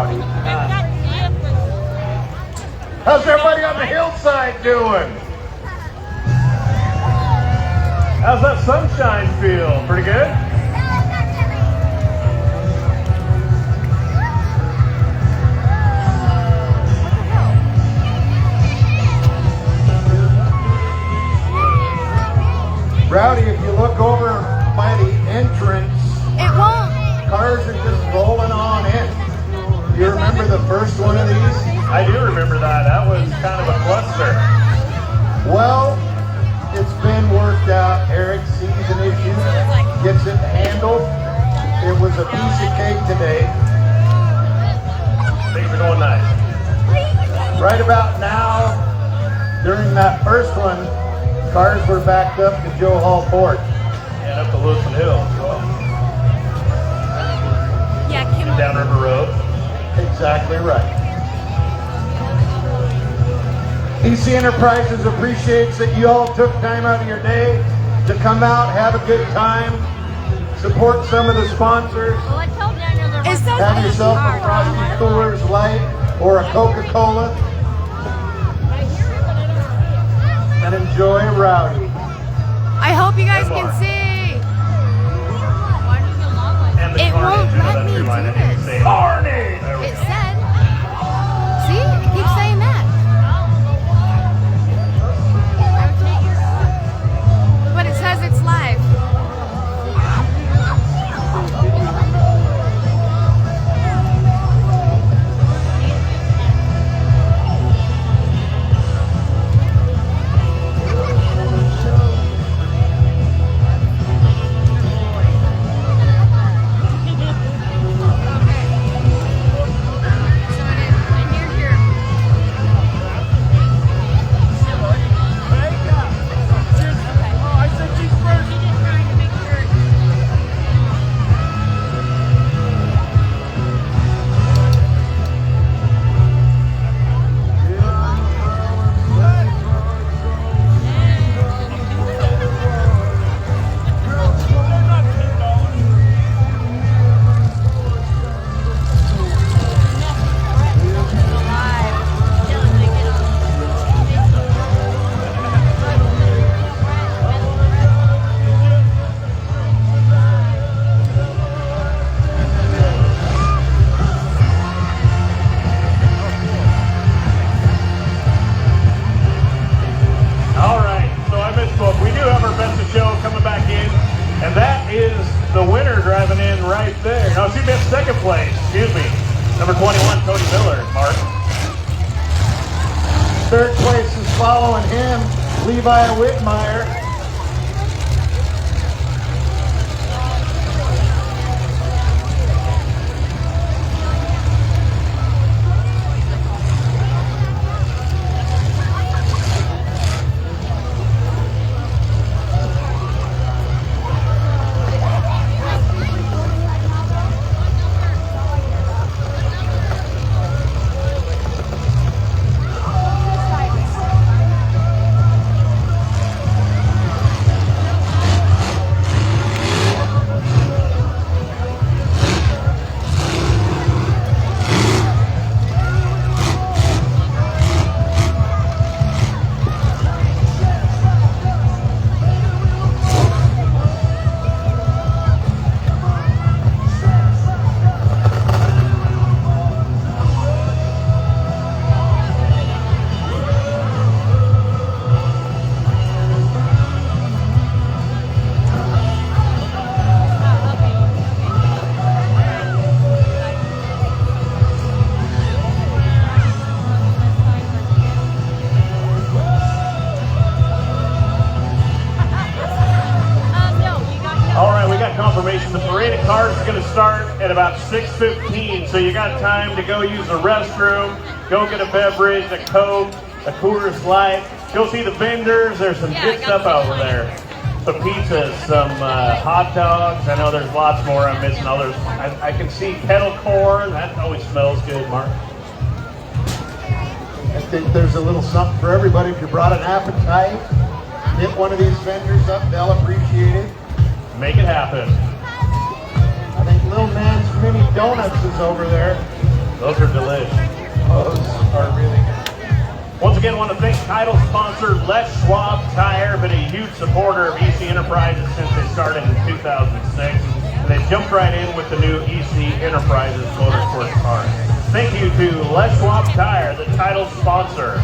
Rowdy. How's everybody on the hillside doing? How's that sunshine feel? Pretty good? Rowdy, if you look over by the entrance, it won't. Cars are just rolling on in. Do you remember the first one of these? I do remember that. That was kind of a cluster. Well, it's been worked out. Eric sees an issue, gets it handled. It was a piece of cake today. Things are going nice. Right about now, during that first one, cars were backed up to Joe Hall Ford. And up the Lewiston Hill as well. Yeah, Kim. Down River Road. Exactly right. EC Enterprises appreciates that you all took time out of your day to come out, have a good time, support some of the sponsors, have yourself a Frosty Coors Light or a Coca-Cola, and enjoy Rowdy. I hope you guys can see. It won't let me do this. Carnage! It said. See? It keeps saying that. But it says it's live. Second place, excuse me, number 21, Cody Miller, Mark. Third place is following him, Levi Whitmire. Confirmation the parade of cars is going to start at about 6:15, so you got time to go use the restroom, go get a beverage, a Coke, a Coors Light, go see the vendors. There's some good stuff over there. Some pizzas, some hot dogs. I know there's lots more I'm missing. Others. I can see kettle corn. That always smells good, Mark. I think there's a little something for everybody. If you brought an appetite, hit one of these vendors up, they'll appreciate it. Make it happen. I think Little Man's Mini Donuts is over there. Those are delicious. Those are really good. Once again, I want to thank title sponsor Les Schwab Tire, been a huge supporter of EC Enterprises since they started in 2006. And they jumped right in with the new EC Enterprises motorsports car. Thank you to Les Schwab Tire, the title sponsor.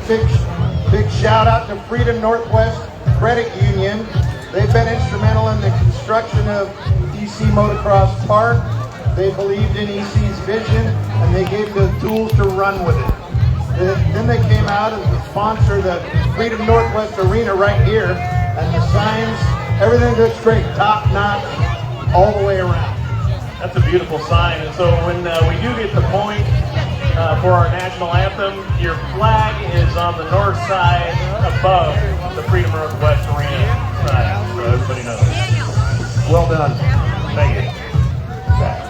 Big shout out to Freedom Northwest Credit Union. They've been instrumental in the construction of EC Motocross Park. They believed in EC's vision and they gave the tools to run with it. Then they came out as the sponsor of the Freedom Northwest Arena right here, and the signs, everything looks great, top notch, all the way around. That's a beautiful sign. And so when we do get the point for our national anthem, your flag is on the north side above the Freedom Northwest Arena side, so everybody knows. Well done. Thank you. Okay.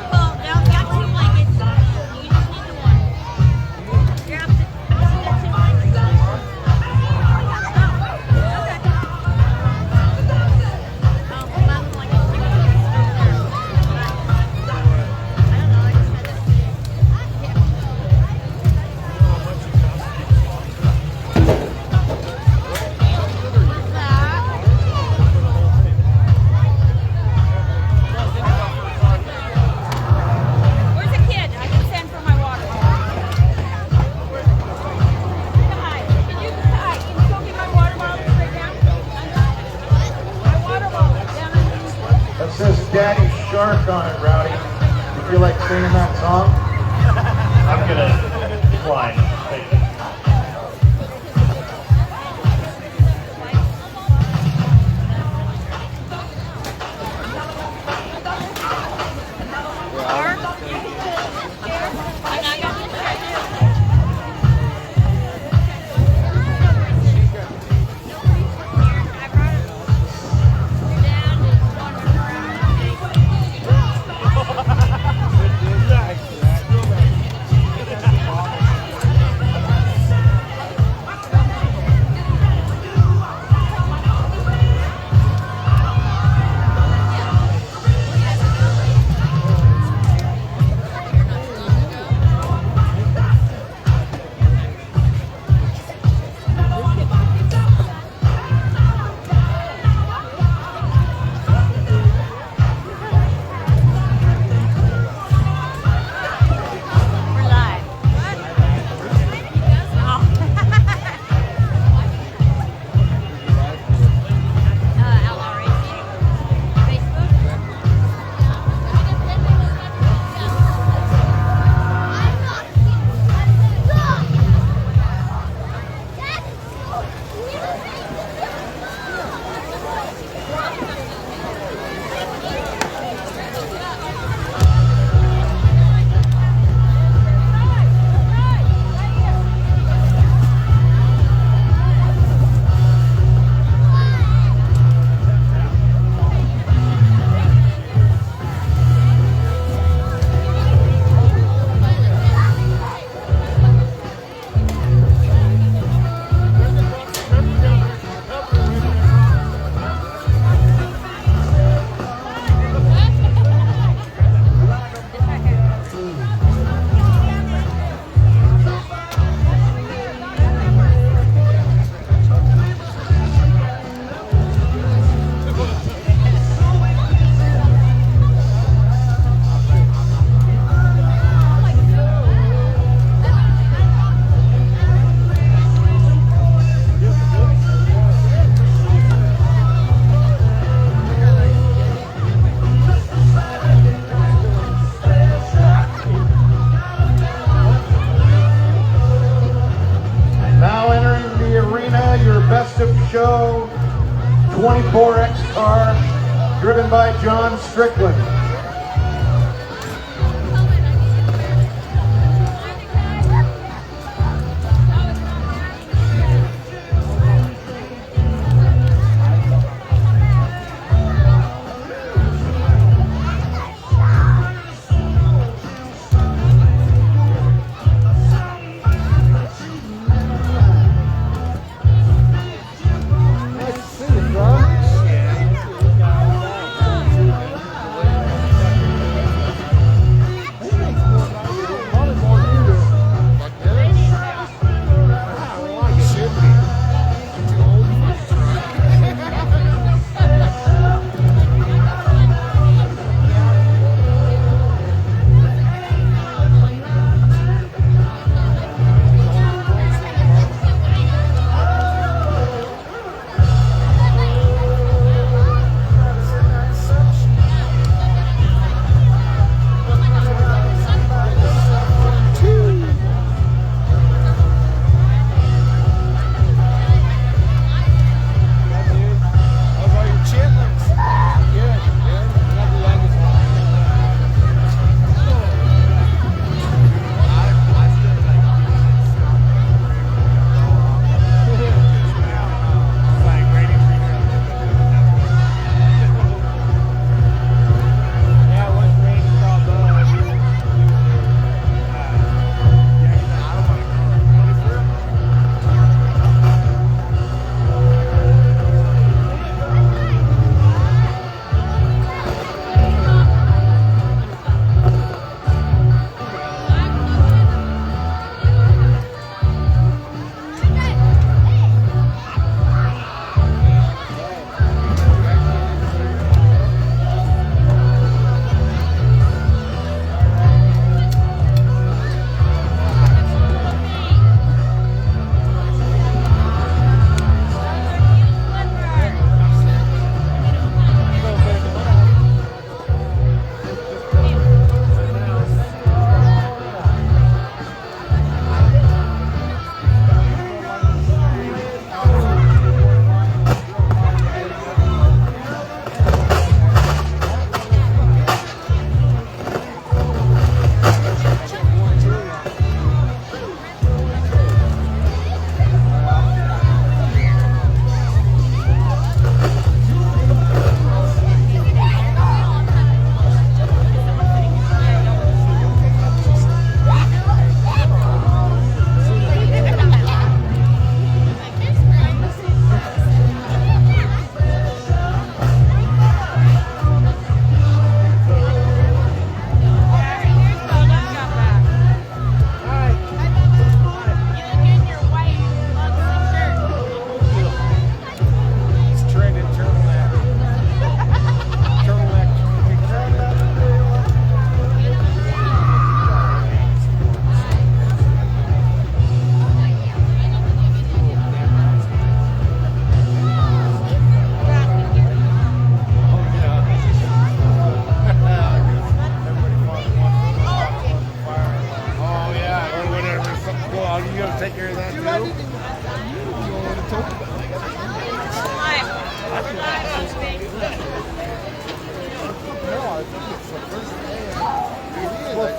Daddy Shark on it, Rowdy. You feel like singing that song? I'm gonna decline. Thank you. Best of Show 24X car driven by John Strickland.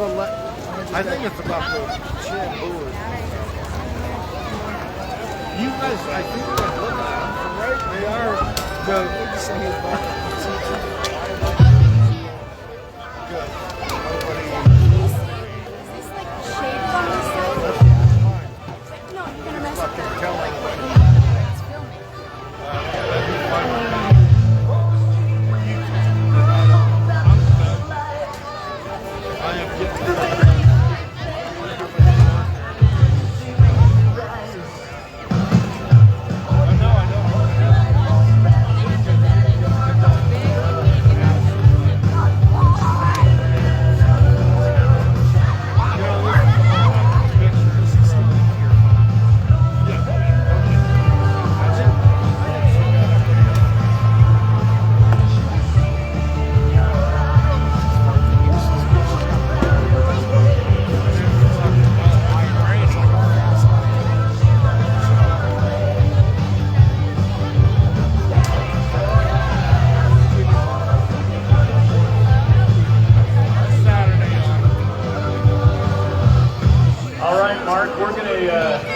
I think it's about the shampoo. You guys, I think you guys look at them, right? They are the good. Is this like shaped on this side? No, you're gonna mess up the it's filming.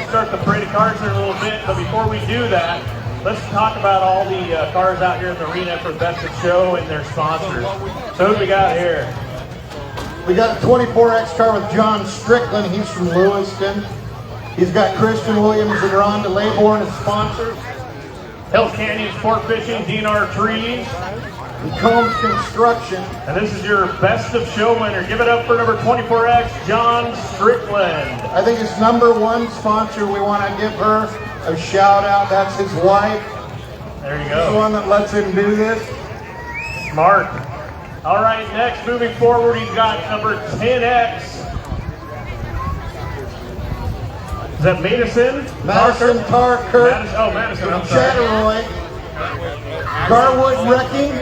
Start the parade of cars here in a little bit, but before we do that, let's talk about all the cars out here in the arena for Best of Show and their sponsors. So who do we got here? We got a 24X car with John Strickland. He's from Lewiston. He's got Christian Williams and Rhonda Laybourne as sponsors. Hill Canyon Sport Fishing, DNR Trees. And Combs Construction. And this is your Best of Show winner. Give it up for number 24X, John Strickland. I think his #1 sponsor, we want to give her a shout out. That's his wife. There you She's the go. one that lets him do this. Smart. All right, next, moving forward, he's got number 10X. Is that Madison? Madison Tarker. Madison, I'm From sorry. Chatteroy. Garwood Wrecking.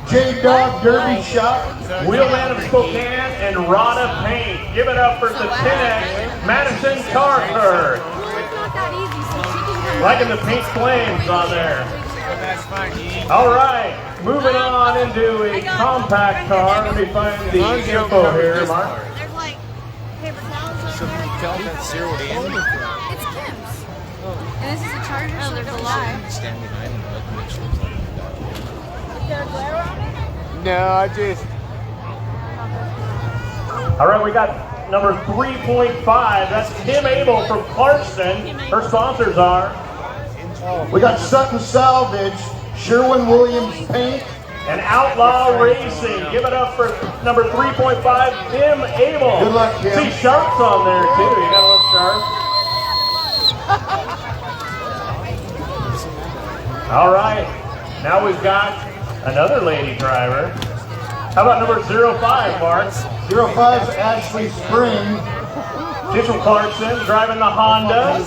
J-Dog Derby Shop. Wheelman of Spokane and Rada Paint. Give it up for the 10X, Madison Tarker. Well, it's not that easy, so she can come Liking the pink flames on there. All right, moving on into a compact car. Let me find the info here, Mark. There's like paper towels So over can you there. tell that zero to end? It's Kim's. And this is a charger, so there's a lie. Stand behind him, let him make sure it's like Is there a glare on it? no, I just. All right, we got number 3.5. That's Kim Abel from Clarkston. Her sponsors are We got Sutton Salvage. Sherwin Williams Paint. and Outlaw Racing. Give it up for number 3.5, Kim Abel. Good luck, Kim. See Sharp's on there too. You gotta look sharp. All right, now we've got another lady driver. How about number 05, Mark? 05's Ashley Spring. She's from Clarkson, driving the Honda.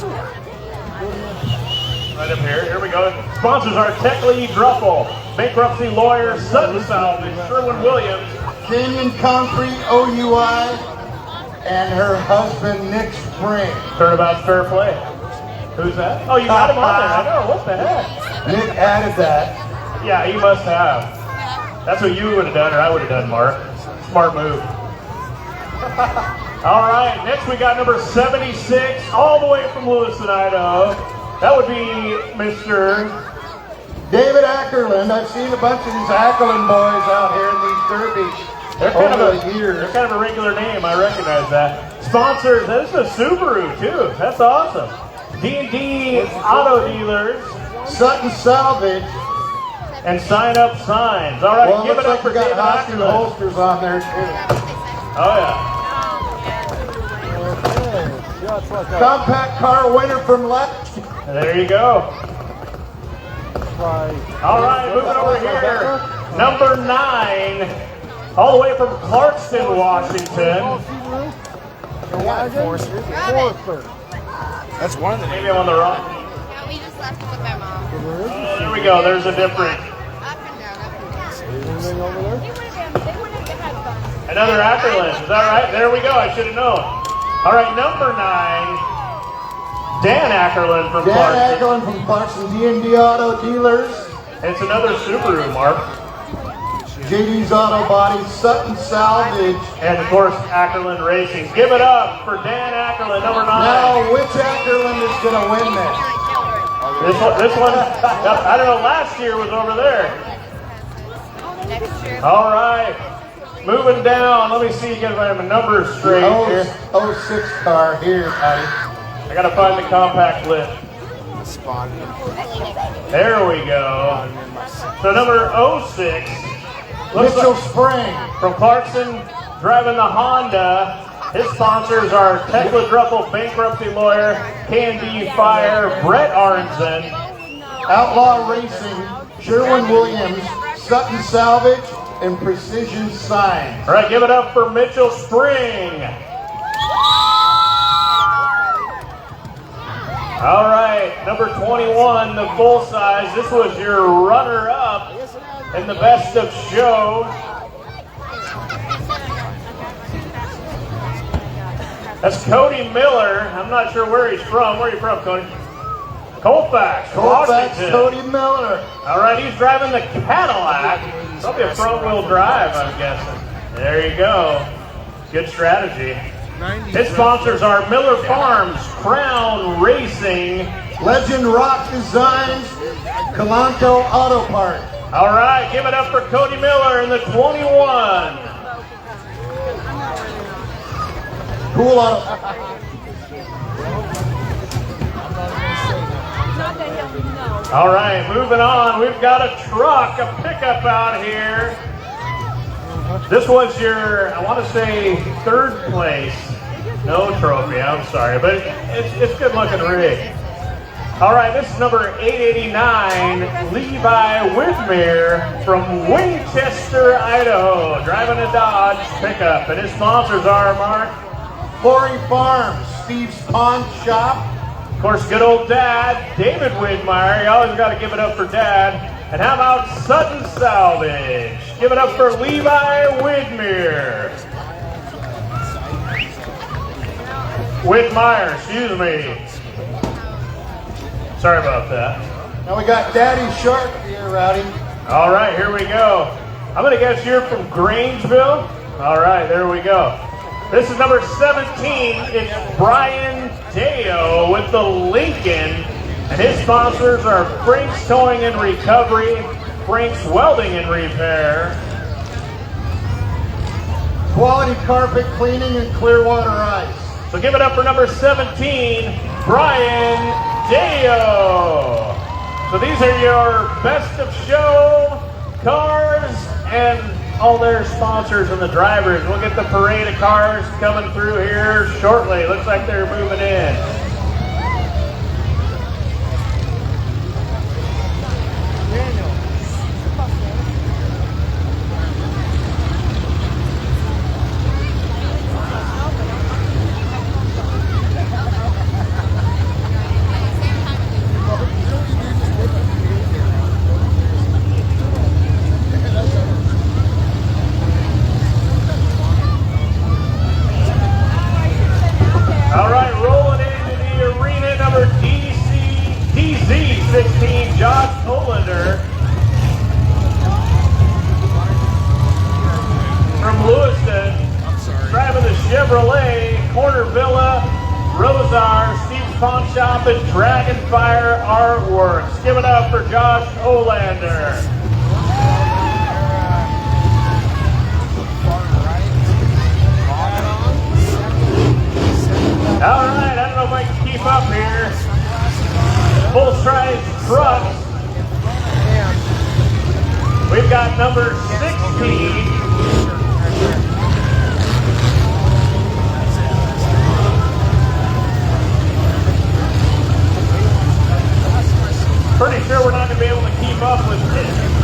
Right up here. Here we go. Sponsors are Techley Druffel, bankruptcy lawyer Sutton Salvage, Sherwin Williams. Canyon Concrete OUI. And her husband Nick Spring. Turnabout's Fair Play. Who's that? Oh, you got him on there. I know. What the heck? Nick added that. Yeah, he must have. That's what you would have done, or I would have done, Mark. Smart move. All right, next we got number 76, all the way from Lewiston, Idaho. That would be Mr. David Ackerland. I've seen a bunch of these Ackerland boys out here in these derbies They're kind over of the years. They're kind of a regular name. I recognize that. Sponsors. This is a Subaru too. That's awesome. D&D Auto Dealers Sutton Salvage. and Sign Up Signs. All right, Well, give looks it up like for we got David Husky Ackerland. holsters on there too. Oh yeah. Compact car winner from left. There you go. All right, moving over here. Number 9, all the way from Clarkston, Washington. That's one of the Maybe I'm on the wrong. No, we just left it with my mom. There we go. There's a different. Up and down, up and down. They wouldn't have had fun. Another Ackerland. Is that right? There we go. I should have known. All right, number 9, Dan Ackerland from Dan Clarkston. Ackerland from Clarkson D&D Auto Dealers. It's another Subaru, Mark. JD's Auto Body, Sutton Salvage. And of course, Ackerland Racing. Give it up for Dan Ackerland, number 9. Now, which Ackerland is going to win this? This one, I don't know, last year was over there. Next year. All right, moving down. Let me see you guys if I have my numbers straight here. 06 car here, buddy. I gotta find the compact lift. There we go. So number 06. Looks Mitchell like Spring. from Clarkson, driving the Honda. His sponsors are Tekla Druffel, bankruptcy lawyer, K&D Fire, Brett Arnzen. Outlaw Racing, Sherwin Williams, Sutton Salvage, and Precision Signs. All right, give it up for Mitchell Spring. All right, number 21, the full size. This was your runner-up in the best of show. That's Cody Miller. I'm not sure where he's from. Where are you from, Cody? Colfax, Washington. Cody Miller. All right, he's driving the Cadillac. Probably a front-wheel drive, I'm guessing. There you go. Good strategy. His sponsors are Miller Farms, Crown Racing, Legend Rock Designs, Calanco Auto Parts. All right, give it up for Cody Miller in the 21. Cool Auto. All right, moving on. We've got a truck, a pickup out here. This was your, I want to say, 3rd place. No trophy, I'm sorry, but it's good looking rig. All right, this is number 889, Levi Whitmere from Winchester, Idaho, driving a Dodge pickup, and his sponsors are, Mark? Quarry Farms, Steve's Pawn Shop. Of course, good old Dad, David Widmeyer. You always got to give it up for Dad. And how about Sutton Salvage? Give it up for Levi Whitmere. Widmeyer, excuse me. Sorry about that. Now we got Daddy Shark here, Rowdy. All right, here we go. I'm going to guess you're from Grangeville. All right, there we go. This is number 17. It's Brian Deo with the Lincoln. And his sponsors are Frank's Towing and Recovery, Frank's Welding and Repair, Quality Carpet Cleaning and Clearwater Ice. so give it up for number 17, Brian Deo. So these are your best of show cars and all their sponsors and the drivers. We'll get the parade of cars coming through here shortly. Looks like they're moving in. All right, rolling into the arena, number DZ16, Josh Olander from Lewiston, driving the Chevrolet, Corner Villa, Rosar, Steve's Pawn Shop, and Dragonfire Artworks. Give it up for Josh Olander. All right, I don't know if I can keep up here. Full size trucks. We've got number 16. Pretty sure we're not going to be able to keep up with this.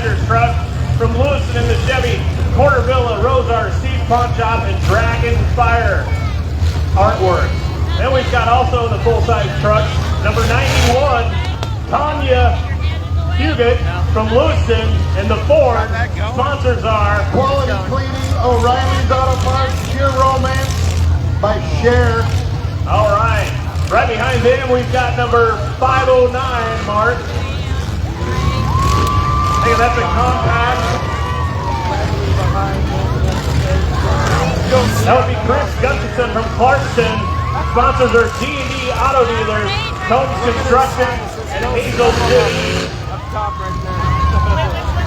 Finders truck. From Lewiston in the Chevy, Corner Villa, Rosar, Steve Pawn Shop, and Dragon Fire artwork. Then we've got also the full-size truck, number 91, Tanya Hugot from Lewiston, and the Ford. Sponsors are Quality Cleaning, O'Reilly's Auto Parts, Sheer Romance by Cher. all right. Right behind them, we've got number 509, Mark. I think that's a compact. That would be Chris Gustafson from Clarkston. Sponsors are D&D Auto Dealers, Combs Construction, and Hazel City. Up top right there.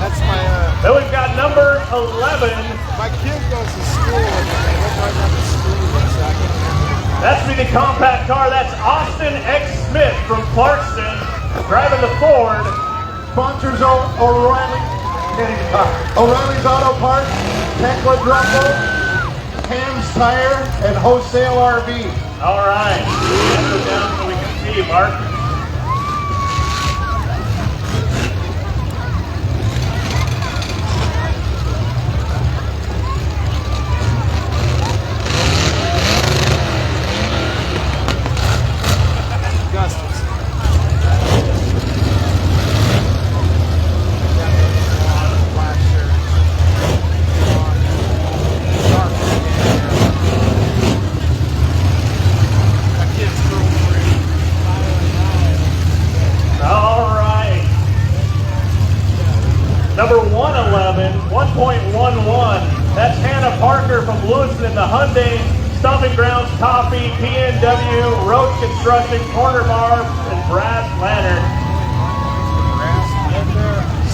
That's my, Then we've got number 11. my kid goes to school and they live right down the street, so I can remember. That's be the compact car. That's Austin X. Smith from Clarkston, driving the Ford. Sponsors O'Reilly's Auto Parts, Tekla Drummel, Ham's Tire, and Wholesale RV. All right. Let's go down so we can see, Mark. Number 111, 1.11. That's Hannah Parker from Lewiston in the Hyundai, Stomping Grounds Coffee, PNW, Road Construction, Corner Bar, and Brass Lantern.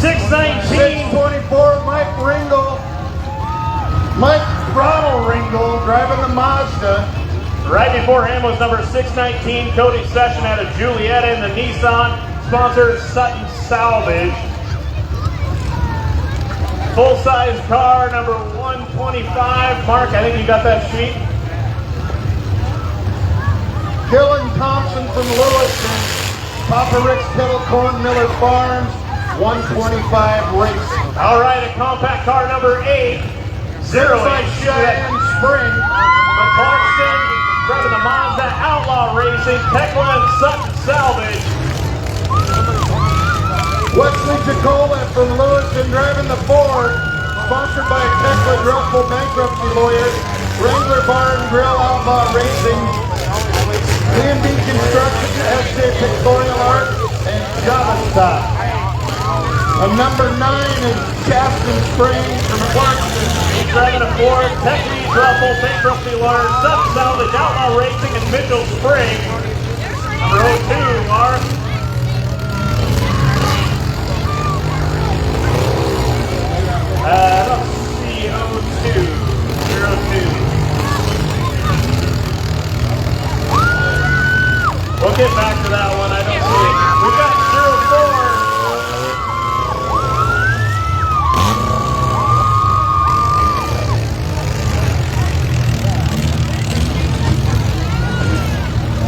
619. 624, Mike Ringel. Mike Throttle Ringel driving the Mazda. Right before him was number 619, Cody Session out of Julietta in the Nissan. Sponsor Sutton Salvage. Full-size car, number 125. Mark, I think you got that sheet. Dylan Thompson from Lewiston. Papa Rick's Kettle Corn Miller Farms, 125 racing. All right, a compact car, number 8. Zero By Cheyenne Spring. from Clarkston, driving the Mazda Outlaw Racing, Tekla and Sutton Salvage. Wesley Jacola from Lewiston driving the Ford, sponsored by Tekla Druffel Bankruptcy Lawyers, Wrangler Bar and Grill Outlaw Racing, B&B Construction, SJ Pictorial Art, and Java Stock. Number 9 is Captain Spring from Clarkston. He's driving a Ford, Tekla Druffel Bankruptcy Lawyers, Sutton Salvage, Outlaw Racing, and Mitchell Spring. Number 02, Mark. Let's see, 02. We'll get back to that one. I don't see it. We've got 04.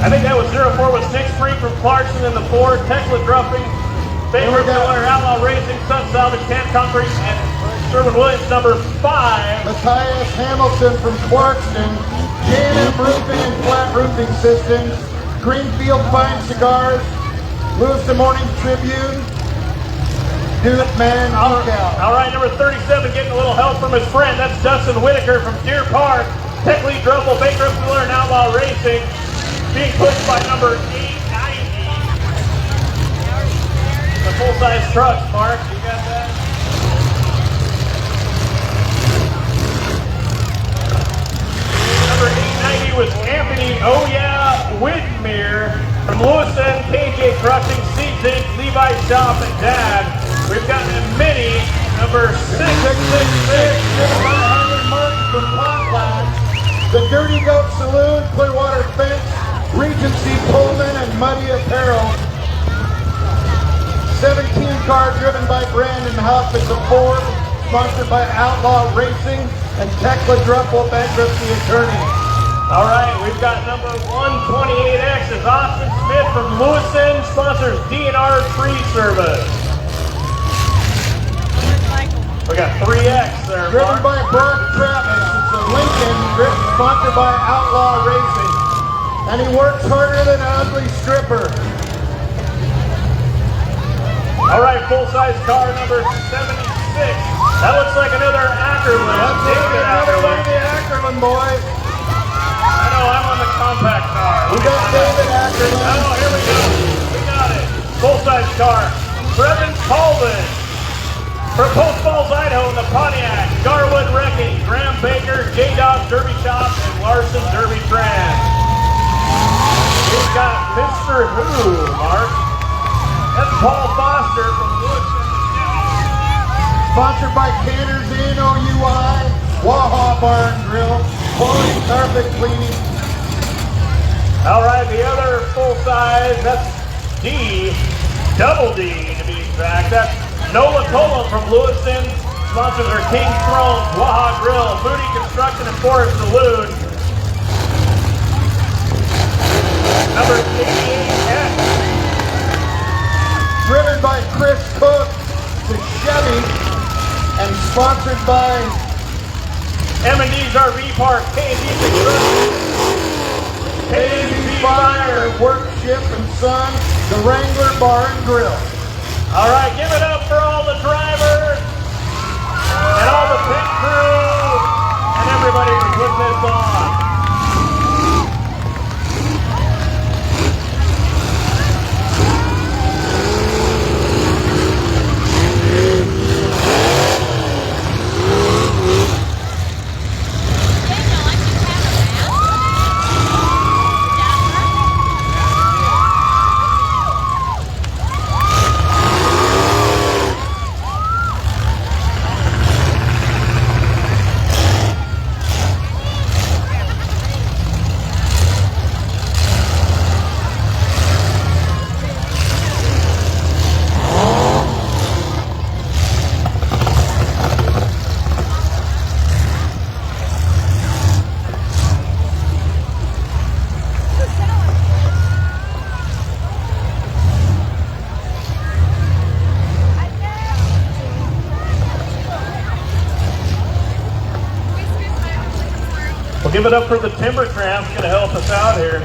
I think that was 04 with Nick Spring from Clarkson and the Ford, Tekla Druffing, Favorite Miller, Outlaw Racing, Sun Salvage, Camp Concrete, and Sherwin-Williams, number 5. Matthias Hamilton from Clarkston, J&M Roofing and Flat Roofing Systems, Greenfield Fine Cigars, Lewiston Morning Tribune, Do It Man Knockout. All right, number 37 getting a little help from his friend. That's Dustin Whitaker from Deer Park. Tekla Druffel, Bankruptcy Miller, and Outlaw Racing. Being pushed by number 890. The full-size trucks, Mark. You got that? Number 890 was Anthony Whitmere from Lewiston, KJ Crushing, Seeds Inc., Levi's Shop, and Dad. We've got a mini, number 666. Martin from Potlatch, the Dirty Goat Saloon, Clearwater Fence, Regency Pullman, and Muddy Apparel. 17 car driven by Brandon Huff at the Ford, sponsored by Outlaw Racing and Tekla Druffel Bankruptcy Attorney. All right, we've got number 128X is Austin Smith from Lewiston, sponsors DNR Tree Service. We got 3X there, Driven Mark. by Brock Travis. It's a Lincoln, sponsored by Outlaw Racing. And he works harder than an ugly stripper. All right, full-size car number 76. That looks like another Ackerman. That's David another one Ackerman. of the Ackerman boys. I know, I'm on the compact car. We got David Ackerman. Oh, here we go. We got it. Full-size car. Brevin Colvin. From Post Falls, Idaho in the Pontiac. Garwood Wrecking. Graham Baker, J-Dog Derby Shop, and Larson Derby Trans. We've got Mr. Who, Mark. That's Paul Foster from Lewiston. Sponsored by Canter's Inn, OUI, Waha Bar and Grill, quality carpet cleaning. All right, the other full size, that's D, double D to be exact. That's Nola Colum from Lewiston. Sponsors are King's Throne, Waha Grill, Foodie Construction, and Forest Saloon. Number 88X. Driven by Chris Cook, the Chevy, and sponsored by M&D's RV Park, K&D Construction, KB Fire, Work, Ship, and Son, the Wrangler Bar and Grill. All right, give it up for all the drivers and all the pit crew and everybody who put this on. We'll give it up for the Timber Tramps, going to help us out here.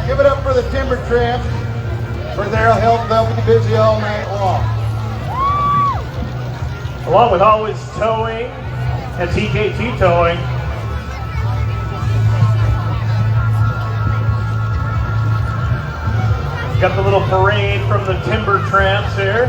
Give it up for the Timber Tramp for their help. They'll be busy all night long. Along with Always Towing and TKT Towing. Got the little parade from the Timber Tramps here.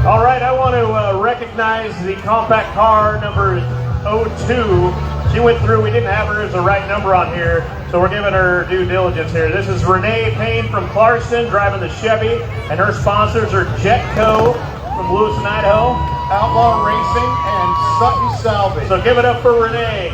All right, I want to recognize the compact car number 02. She went through, we didn't have her as the right number on here, so we're giving her due diligence here. This is Renee Payne from Clarkston, driving the Chevy, and her sponsors are Jetco from Lewiston, Idaho. Outlaw Racing and Sutton Salvage. So give it up for Renee.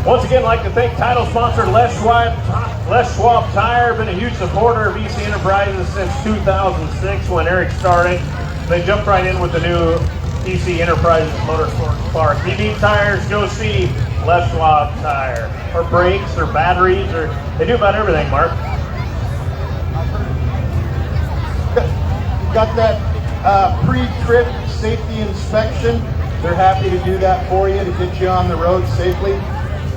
Once again, I'd like to thank title sponsor Les Schwab Tire. Been a huge supporter of EC Enterprises since 2006 when Eric started. They jumped right in with the new EC Enterprises Motorsports Park. If you need tires, go see Les Schwab Tire. Or brakes, or batteries, or they do about everything, Mark. Got that pre-trip safety inspection. They're happy to do that for you to get you on the road safely.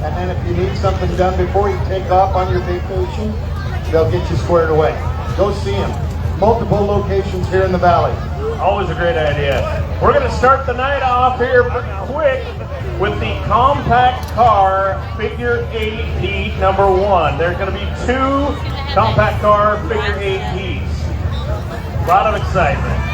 And then if you need something done before you take off on your vacation, they'll get you squared away. Go see them. Multiple locations here in the valley. Always a great idea. We're going to start the night off here quick with the compact car figure 8 heat number 1. There's going to be 2 compact car figure 8 heats. A lot of excitement.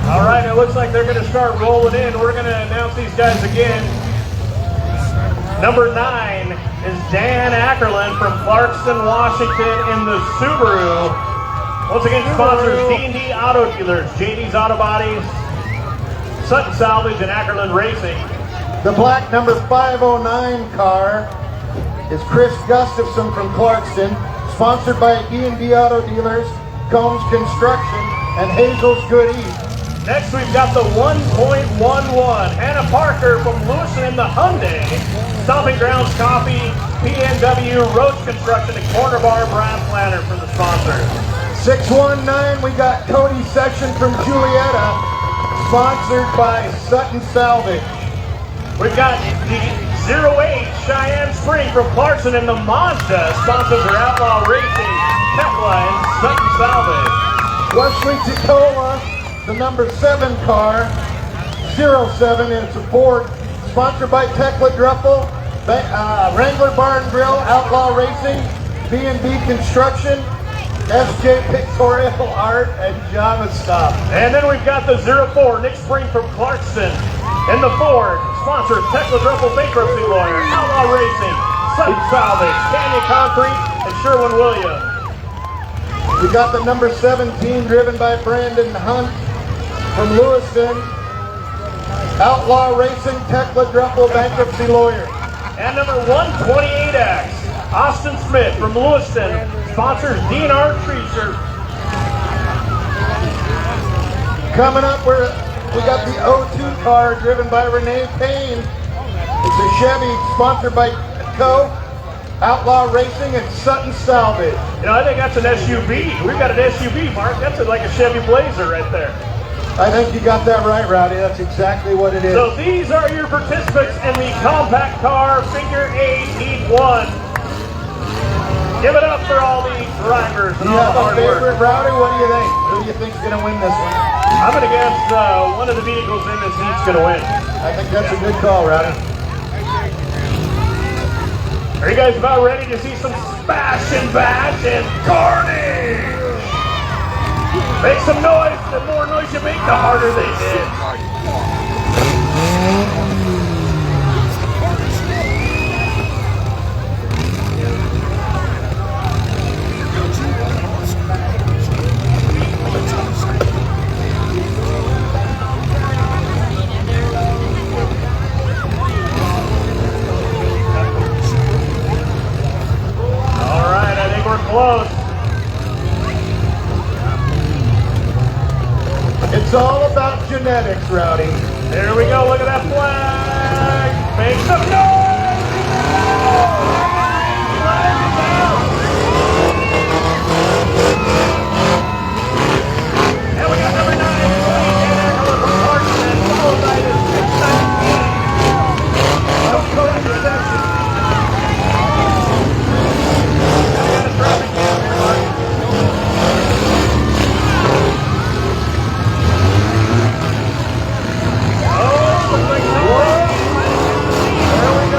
All right, it looks like they're going to start rolling in. We're going to announce these guys again. Number 9 is Dan Ackerland from Clarkston, Washington in the Subaru. Once again, sponsors D&D Auto Dealers, JD's Auto Bodies, Sutton Salvage, and Ackerland Racing. The black number 509 car is Chris Gustafson from Clarkston, sponsored by D&D Auto Dealers, Combs Construction, and Hazel's Good Eats. Next, we've got the 1.11, Hannah Parker from Lewiston in the Hyundai, Stomping Grounds Coffee, PNW, Roach Construction, and Corner Bar Brass Lantern from the sponsors. 619, we got Cody Section from Julietta, sponsored by Sutton Salvage. We've got the 08 Cheyenne Spring from Clarkson and the Mazda, sponsors are Outlaw Racing, Tekla, and Sutton Salvage. Wesley Tacoma, the number 7 car, 07, and it's a Ford, sponsored by Tekla Druffel, Wrangler Bar and Grill, Outlaw Racing, B&B Construction, SJ Pictorial Art, and Java Stop. And then we've got the 04 Nick Spring from Clarkston and the Ford, sponsors Tekla Druffel Bankruptcy Lawyer, Outlaw Racing, Sutton Salvage, Canyon Concrete, and Sherwin-Williams. We got the number 17 driven by Brandon Hunt from Lewiston, Outlaw Racing, Tekla Druffel Bankruptcy Lawyer. And number 128X, Austin Smith from Lewiston, sponsors DNR Treasure. Coming up, we got the 02 car driven by Renee Payne. It's a Chevy sponsored by Co, Outlaw Racing, and Sutton Salvage. You know, I think that's an SUV. We've got an SUV, Mark. That's like a Chevy Blazer right there. I think you got that right, Rowdy. That's exactly what it is. So these are your participants in the compact car figure 8 heat 1. Give it up for all the drivers and You all have the a hard favorite, work. Rowdy? What do you think? Who do you think's going to win this one? I'm going to guess one of the vehicles in this heat's going to win. I think that's a good call, Rowdy. Are you guys about ready to see some smash and bash and carnage? Make some noise. The more noise you make, the harder they hit. All right, I think we're close. It's all about genetics, Rowdy. There we go. Look at that flag. Make some noise. And we got number 9, from Clarkson, followed by the 619. Don't go into section. And we got a traffic jam here, Mark. There we go.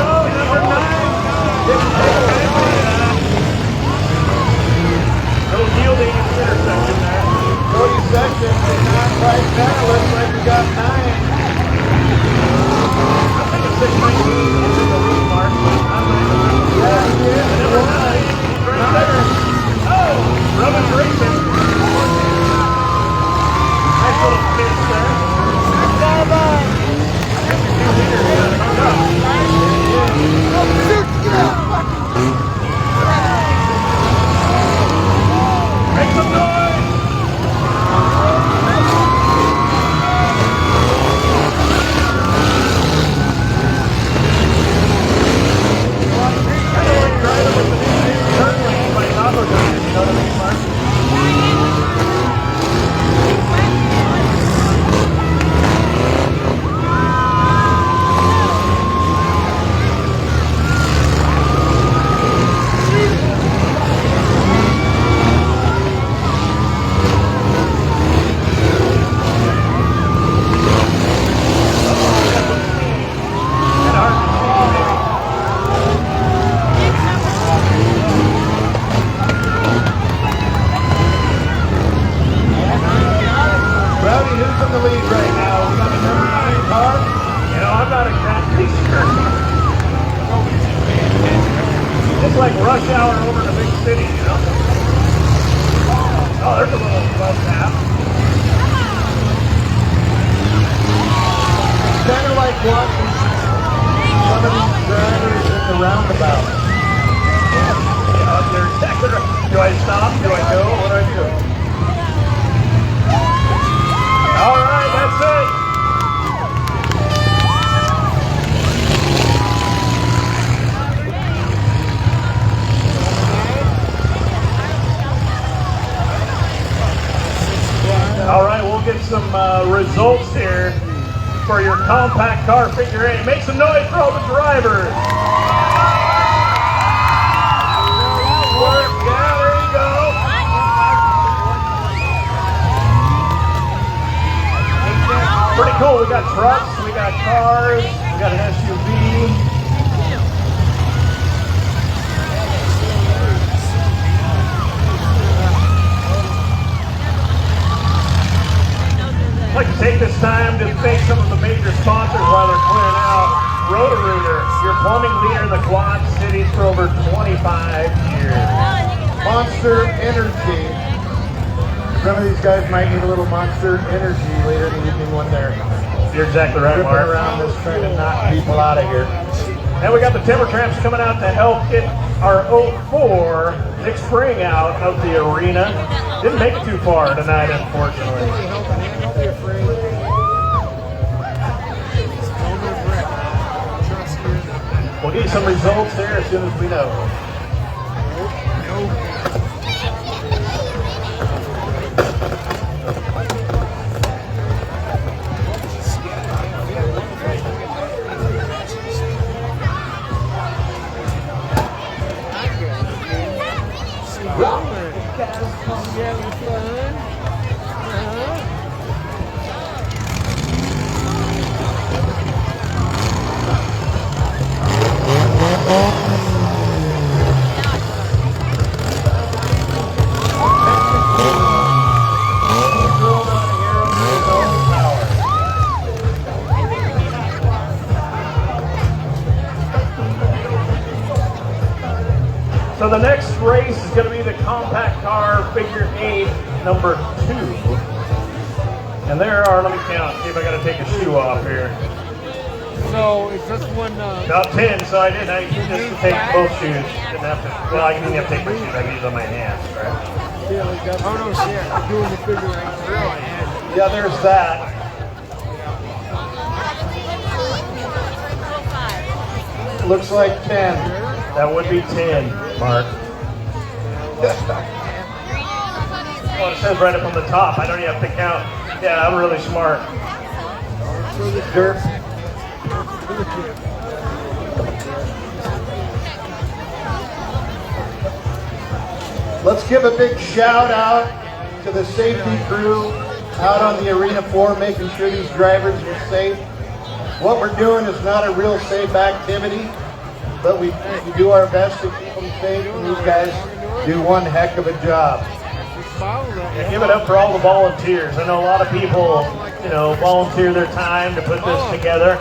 over to big city, you know? Oh, there's a little bus tap. It's kind of like watching some of these drivers at the roundabout. Yeah, they're exactly right. Do I stop? Do I go? What do I do? All right, that's it. All right, we'll get some results here for your compact car figure eight. Make some noise for all the drivers. Yeah, there you go. Pretty cool. We got trucks, we got cars, we got an SUV. I'd like to take this time to thank some of the major sponsors while they're clearing out. Roto-Rooter, your plumbing leader in the Quad Cities for over 25 years. Monster Energy. Some of these guys might need a little Monster Energy later in the evening when they're You're exactly right, ripping Mark. around this trying to knock people out of here. And we got the Timber Tramps coming out to help get our 04 Nick Spring out of the arena. Didn't make it too far tonight, unfortunately. We'll get you some results there as soon as we know. So the next race is going to be the compact car figure 8, number 2. And there are, let me count, see if I got to take a shoe off here. So is this one? About 10, so I didn't just take both shoes. Didn't have to, well, I didn't have to take my shoes, I can use on my hands, right? Oh no, shit! I'm doing the figure eight. Really? Yeah, there's that. Looks like 10. That would be 10, Mark. Well, it says right up on the top. I don't even have to count. Yeah, I'm really smart. Dirt. Let's give a big shout out to the safety crew out on the arena floor, making sure these drivers are safe. What we're doing is not a real safe activity, but we do our best to keep them safe, and these guys do one heck of a job. Yeah, give it up for all the volunteers. I know a lot of people, volunteer their time to put this together,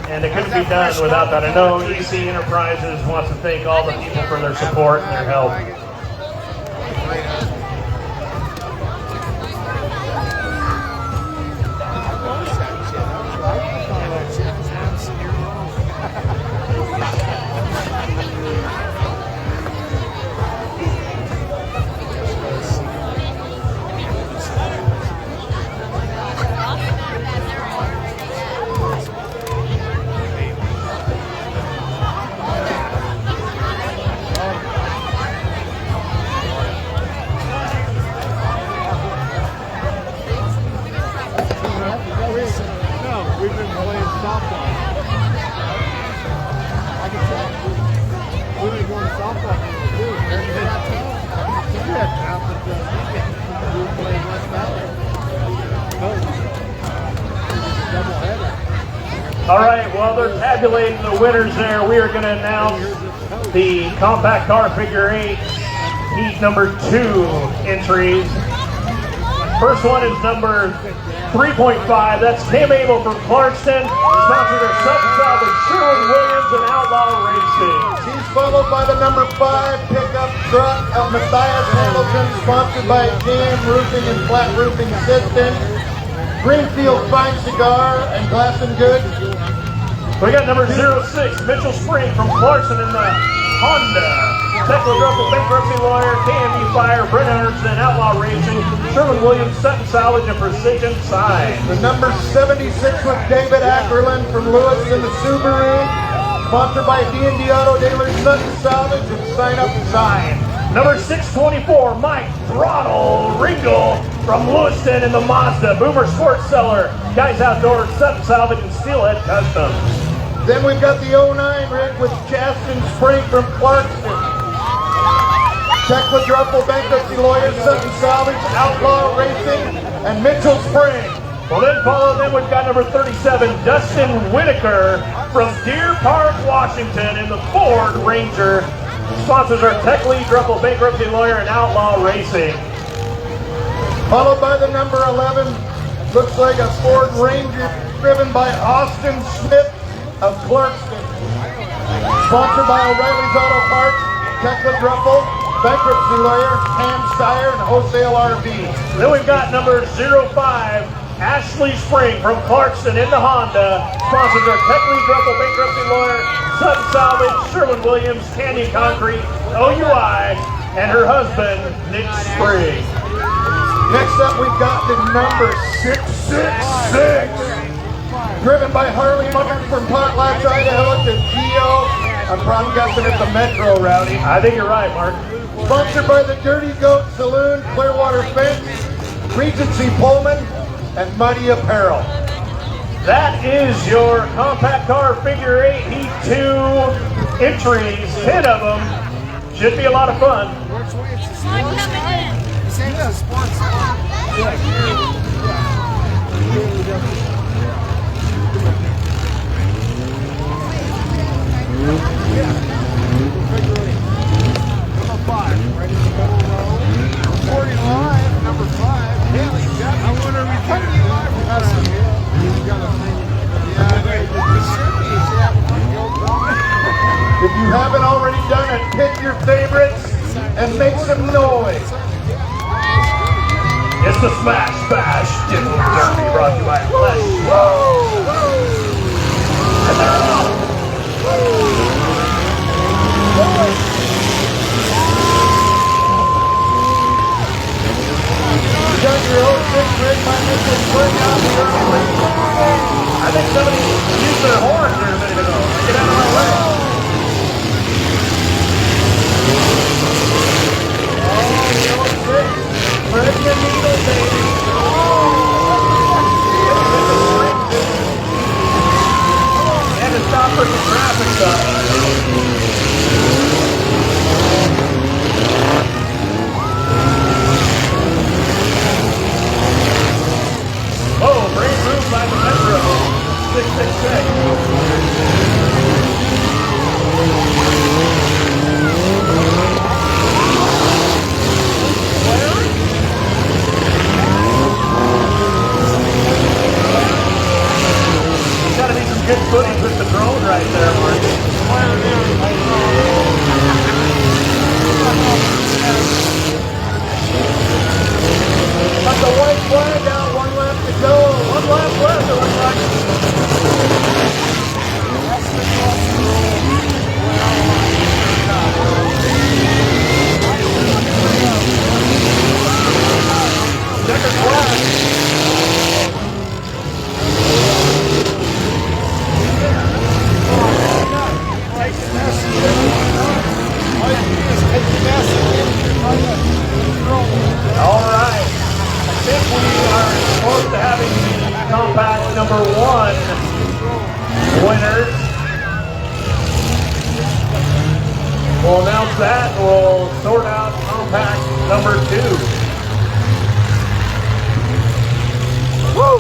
and it couldn't be done without that. I know EC Enterprises wants to thank all the people for their support and their help. We've been playing softball. I can tell. We've been going softball too. We were playing West Valley. Double header. All right, well, they're tabulating the winners there. We are going to announce the compact car figure 8 heat number 2 entries. First one is number 3.5. That's Kim Abel from Clarkston. Sponsored are Sutton Salvage, Sherwin Williams, and Outlaw Racing. She's followed by the number 5 pickup truck of Matthias Hamilton, sponsored by GM Roofing and Flat Roofing Systems, Greenfield Fine Cigar, and Glass and Goods. We got number 06, Mitchell Spring from Clarkson in the Honda. Technical Druffel, bankruptcy lawyer, KMB Fire, Brent Anderson, Outlaw Racing, Sherwin Williams, Sutton Salvage, and Precision Sign. The number 76 with David Ackerland from Lewiston the Subaru, sponsored by D&D Auto Dealers, Sutton Salvage, and Sign Up Sign. Number 624, Mike Throttle Ringle from Lewiston in the Mazda, Boomer Sports Seller, Guys Outdoors, Sutton Salvage, and Steelhead Customs. Then we've got the 09 rig with Chaston Spring from Clarkston. Technical Druffel, bankruptcy lawyer, Sutton Salvage, Outlaw Racing, and Mitchell Spring. Well, then follow them, we've got number 37, Dustin Whitaker from Deer Park, Washington in the Ford Ranger. Sponsors are Technical Druffel, bankruptcy lawyer, and Outlaw Racing. Followed by the number 11, looks like a Ford Ranger driven by Austin Smith of Clarkston. Sponsored by O'Reilly's Auto Parts, Technical Druffel, bankruptcy lawyer, Ham Steyer, and Wholesale RV. Then we've got number 05, Ashley Spring from Clarkston in the Honda. Sponsors are Technical Druffel, bankruptcy lawyer, Sutton Salvage, Sherwin Williams, Canyon Concrete, OUI, and her husband, Nick Spring. Next up, we've got the number 666, driven by Harley Muckers from Potlatch, Idaho to Geo. I'm probably guessing it's the Metro, Rowdy. I think you're right, Mark. Sponsored by the Dirty Goat Saloon, Clearwater Fence, Regency Pullman, and Muddy Apparel. That is your compact car figure 8 Heat 2 entries, 10 of them. Should be a lot of fun. Same as the sports. Number 5, right in the middle row. Reporting live, number 5, Haley Jeff. I wonder if we can you live from us. If you haven't already done it, pick your favorites and make some noise. It's the Smash Bash Diddle Derby brought to you by Flesh. And they're off. You got your 06 rig by Mitchell Spring out here. I think somebody used their horn here a minute ago. Get out of my way. Ready to needle, baby. And to stop for some traffic stuff. Oh, brave move by the Metro. 666. Gotta be some good footage with the drone right there, Mark. Got the white flag out, 1 lap to go. 1 lap left, it looks like. Second flag. All right. I think we are close to having the compact number 1 winners. We'll announce that. We'll sort out compact number 2. Woo!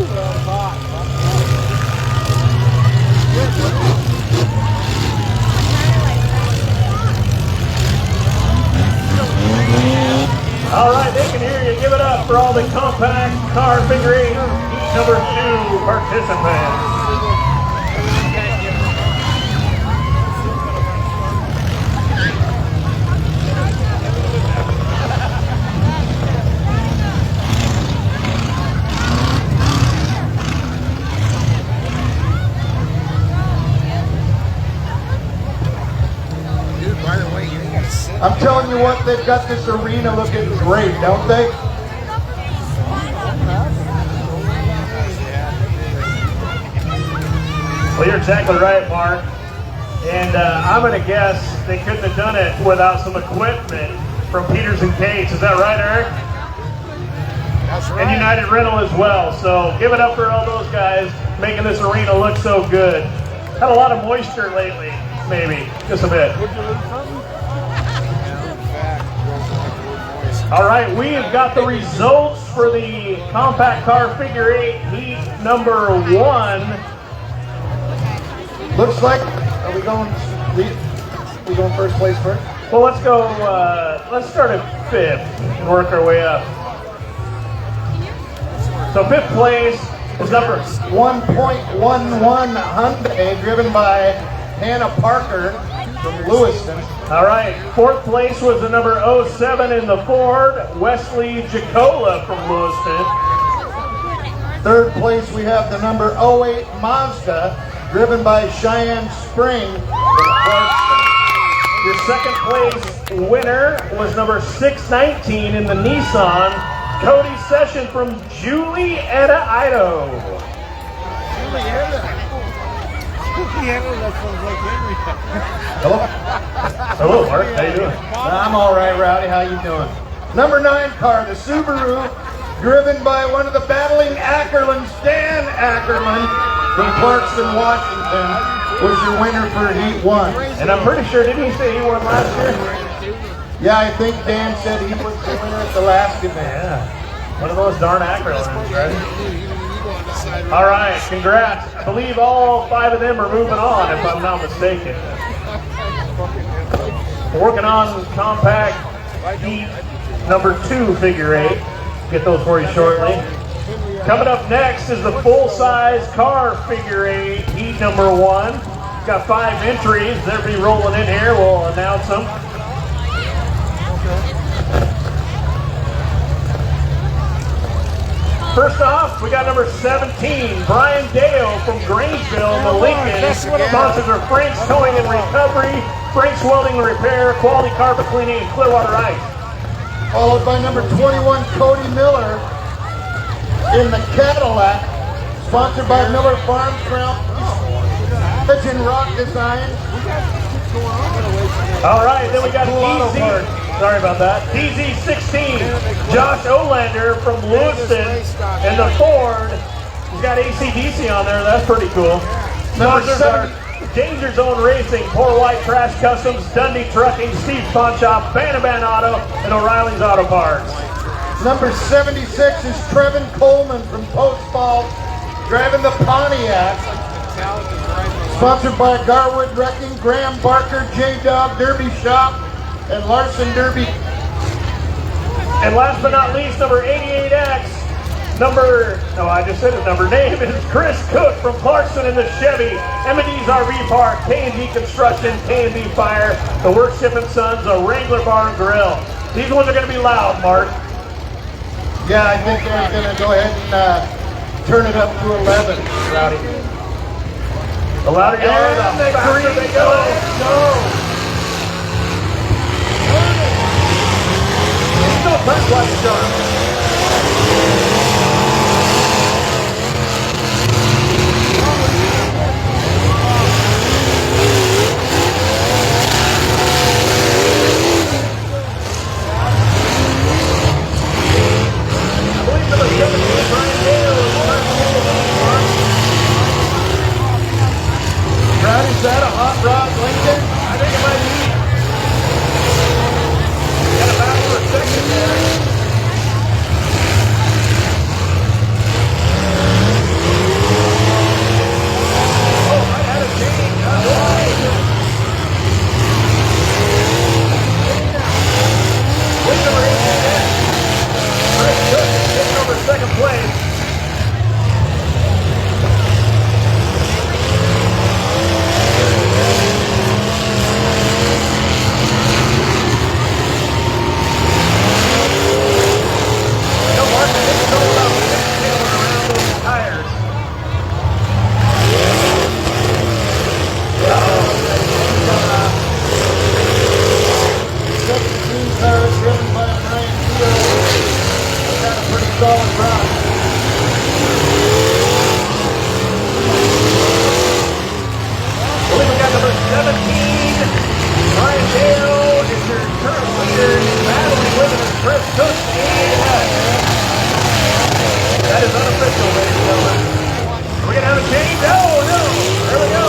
All right, they can hear you. Give it up for all the compact car figure 8 number 2 participants. I'm telling you what, they've got this arena looking great, don't they? Well, you're exactly right, Mark. And I'm going to guess they couldn't have done it without some equipment from Peters and Cates. Is that right, Eric? That's right. And United Rental as well. So give it up for all those guys making this arena look so good. Had a lot of moisture lately, maybe, just a bit. Would you lose something? All right, we have got the results for the compact car figure 8 heat number 1. Looks like, are we going first place first? Well, let's go, let's start at 5th and work our way up. So 5th place is number 1.11 Hyundai, driven by Hannah Parker from Lewiston. All right, 4th place was the number 07 in the Ford, Wesley Jacola from Lewiston. 3rd place we have the number 08 Mazda, driven by Cheyenne Spring from Clarkston. Your 2nd place winner was number 619 in the Nissan, Cody Session from Julietta, Idaho. Hello? Hello, Mark. How you doing? I'm all right, Rowdy. How you doing? Number 9 car, the Subaru, driven by one of the battling Ackermans, Dan Ackerman from Clarkston, Washington, was your winner for Heat 1. And I'm pretty sure, didn't he say he won last year? Yeah, I think Dan said he was the winner at the last event. Yeah. One of those darn Ackermans, right? All right, congrats. I believe all 5 of them are moving on, if I'm not mistaken. We're working on compact heat number 2 figure 8. Get those for you shortly. Coming up next is the full-size car figure 8 heat number 1. Got 5 entries. They'll be rolling in here. We'll announce them. First off, we got number 17, Brian Dale from Grangeville, the Lincoln. Sponsors are Frank's Towing and Recovery, Frank's Welding and Repair, Quality Carpet Cleaning, and Clearwater Ice. Followed by number 21, Cody Miller in the Cadillac, sponsored by Miller Farm Crown Pigeon Rock Design. All right, then we got DZ. Sorry about that. DZ16, Josh Olander from Lewiston, and the Ford. He's got ACDC on there. That's pretty cool. Sponsors are Danger Zone Racing, Poor White Trash Customs, Dundee Trucking, Steve's Pawn Shop, Banaban Auto, and O'Reilly's Auto Parts. Number 76 is Trevin Coleman from Post Falls, driving the Pontiac. Sponsored by Garwood Wrecking, Graham Barker, J-Dog Derby Shop, and Larson Derby. And last but not least, number 88X. Name is Chris Cook from Clarkson in the Chevy, M&D's RV Park, K&D Construction, K&D Fire, the Workship and Sons, a Wrangler Bar and Grill. These ones are going to be loud, Mark. Yeah, I think they're going to go ahead and turn it up to 11, Rowdy. The louder you are, the faster they go. Still punch like John. Brad, is that a hot rod Lincoln? I think it might be. Got a battle for a second there. just took AAS. That is unofficial, ladies and gentlemen. We're going to have a change. Oh, no. There we go.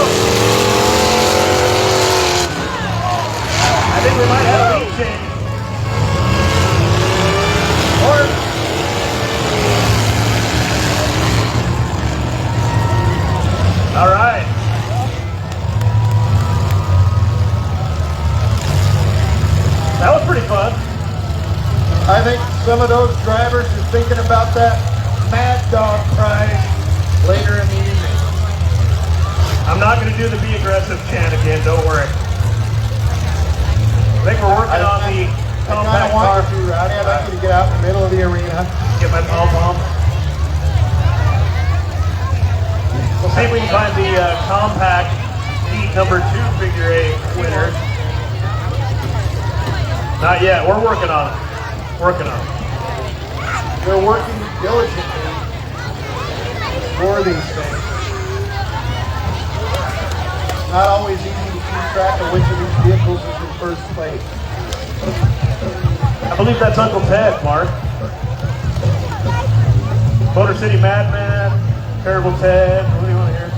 I think we might have a lead change. Or all right. That was pretty fun. I think some of those drivers are thinking about that Mad Dog prize later in the evening. I'm not going to do the be aggressive chant again, don't worry. I think we're working on the compact car. I kind of want you to, Rowdy. I'd like you to get out in the middle of the arena. Get my pom-pom. We'll see if we can find the compact heat number 2 figure 8 winner. Not yet. We're working on it. Working on it. They're working diligently for these things. Not always easy to keep track of which of these vehicles is in first place. I believe that's Uncle Ted, Mark. Motor City Madman, Terrible Ted. What do you want to hear?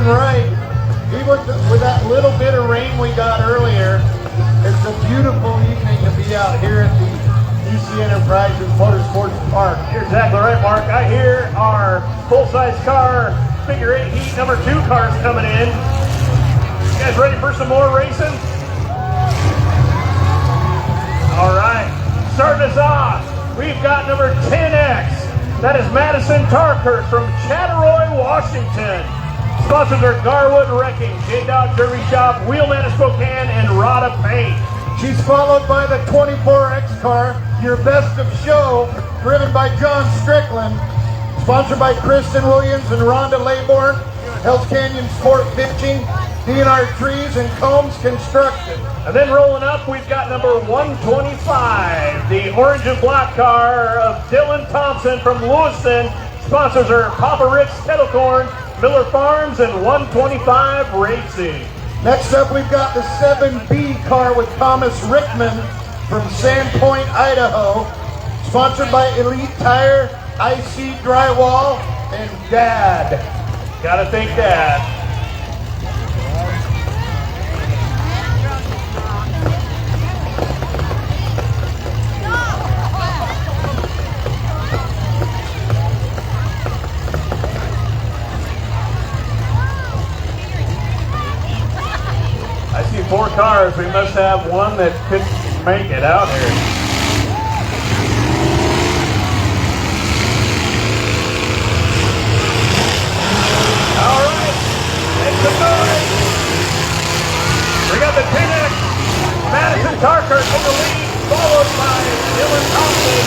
Right. Even with that little bit of rain we got earlier, it's a beautiful evening to be out here at the EC Enterprises Motorsports Park. You're exactly right, Mark. I hear our full-size car figure 8 heat number 2 cars coming in. You guys ready for some more racing? All right. Starting us off, we've got number 10X. That is Madison Tarkert from Chattaroy, Washington. Sponsors are Garwood Wrecking, J-Dog Derby Shop, Wheelman of Spokane, and Rada Paint. She's followed by the 24X car, Your Best of Show, driven by John Strickland. Sponsored by Kristen Williams and Rhonda Laybourne, Hells Canyon Sport Pitching, DNR Trees, and Combs Construction. And then rolling up, we've got number 125, the orange and black car of Dylan Thompson from Lewiston. Sponsors are Papa Rick's Kettle Corn, Miller Farms, and 125 Racing. Next up, we've got the 7B car with Thomas Rickman from Sandpoint, Idaho. Sponsored by Elite Tire, IC Drywall, and Dad. Gotta thank Dad. I see 4 cars. We must have one that couldn't make it out here. All right, make some noise. We got the 10X Madison Tarkert in the lead, followed by Dylan Thompson.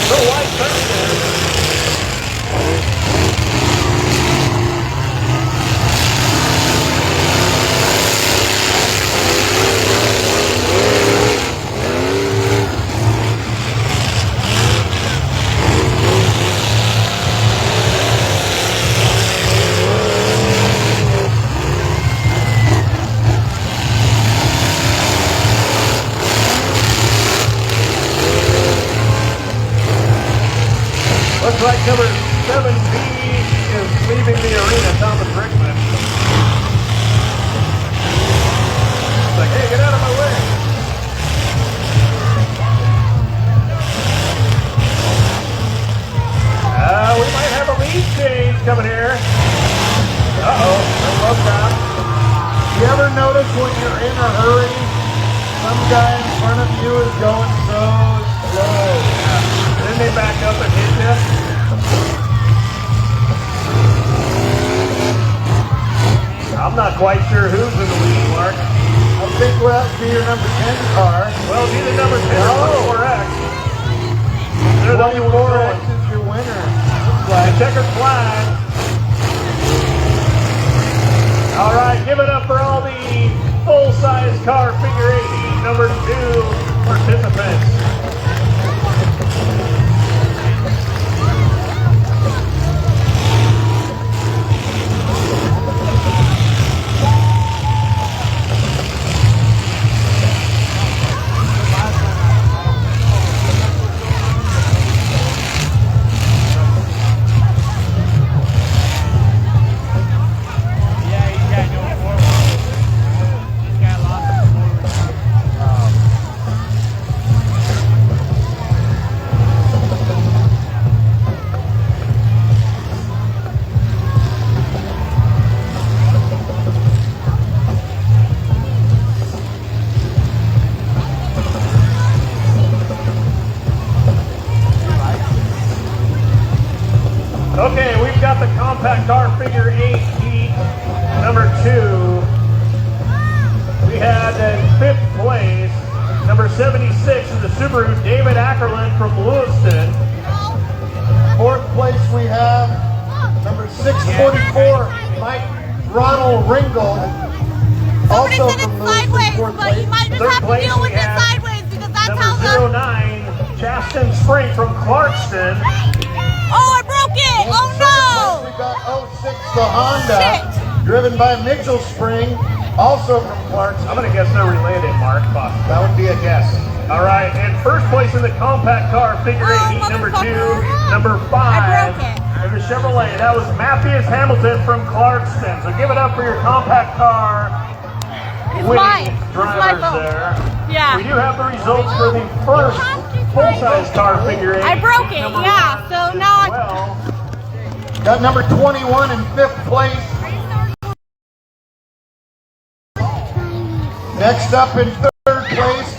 The white Thunder. points coming here. Uh-oh, You ever notice when you're in a hurry, some guy in front of you is going so slow? then they back up and hit you. I'm not quite sure who's in the lead, Mark. I think well, that'd be your number 10 car. Well, be the number 10 or 4X. They're the only one 4X going. is your winner. The checkered flag. All right, give it up for all the full-size car figure 8 heat number 2 participants. Okay, we've got the compact car figure 8 heat number 2. We had in 5th place, number 76 is the Subaru David Ackerland from Lewiston. 4th place we have number 644, Mike Ronald Ringgold. Somebody Also said it's from Lewiston, sideways, 4th but you place. might just 3rd have to place deal with we it have sideways because that's number how the... 09, Chaston Spring from Clarkston. Oh, I broke it! Oh no! We got 06, the Honda, driven by Mitchell Spring, also from Clarkston. I'm going to guess they're related, Mark. Possibly. That would be a guess. All right, and first place in the compact car figure 8 heat number 2, number 5. I broke it. And the Chevrolet, that was Matthias Hamilton from Clarkston. So give it up for your compact car winning It's my drivers fault. there. Yeah. We do have the results for the first full-size car figure 8. I broke it, number yeah, 1 so as now I- well. Got number 21 in 5th place. Next up in 3rd place,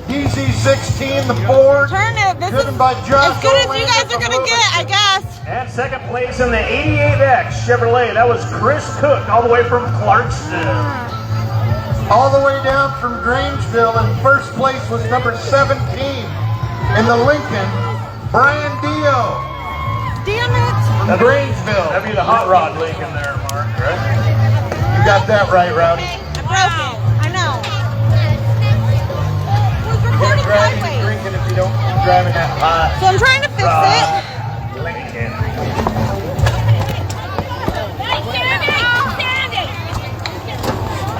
DZ16, the Ford, Turn it. This driven is by Josh as good as you Olander guys are from gonna get, I guess. And second place in the 88X Chevrolet, that was Chris Cook, all the way from Clarkston. all the way down from Grangeville, and first place was number 17 in the Lincoln, Brian Dio Damn it. from Grangeville. That'd be the hot rod Lincoln there, Mark, right? You got that right, Rowdy. I broke it. I know. It was Can't recording drive any sideways. drinking if you don't be driving that hot. So I'm trying to fix it. Lincoln.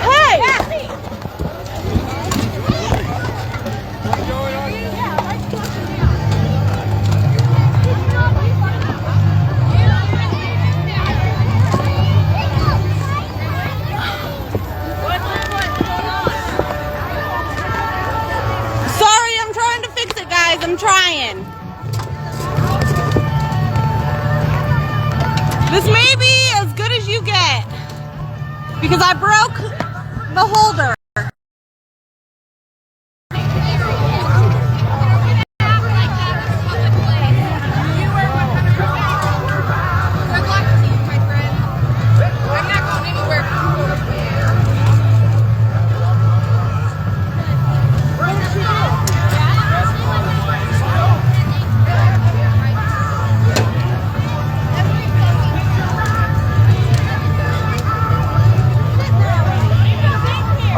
Hey! Sorry, I'm trying to fix it, guys. I'm trying. This may be as good as you get because I broke the holder.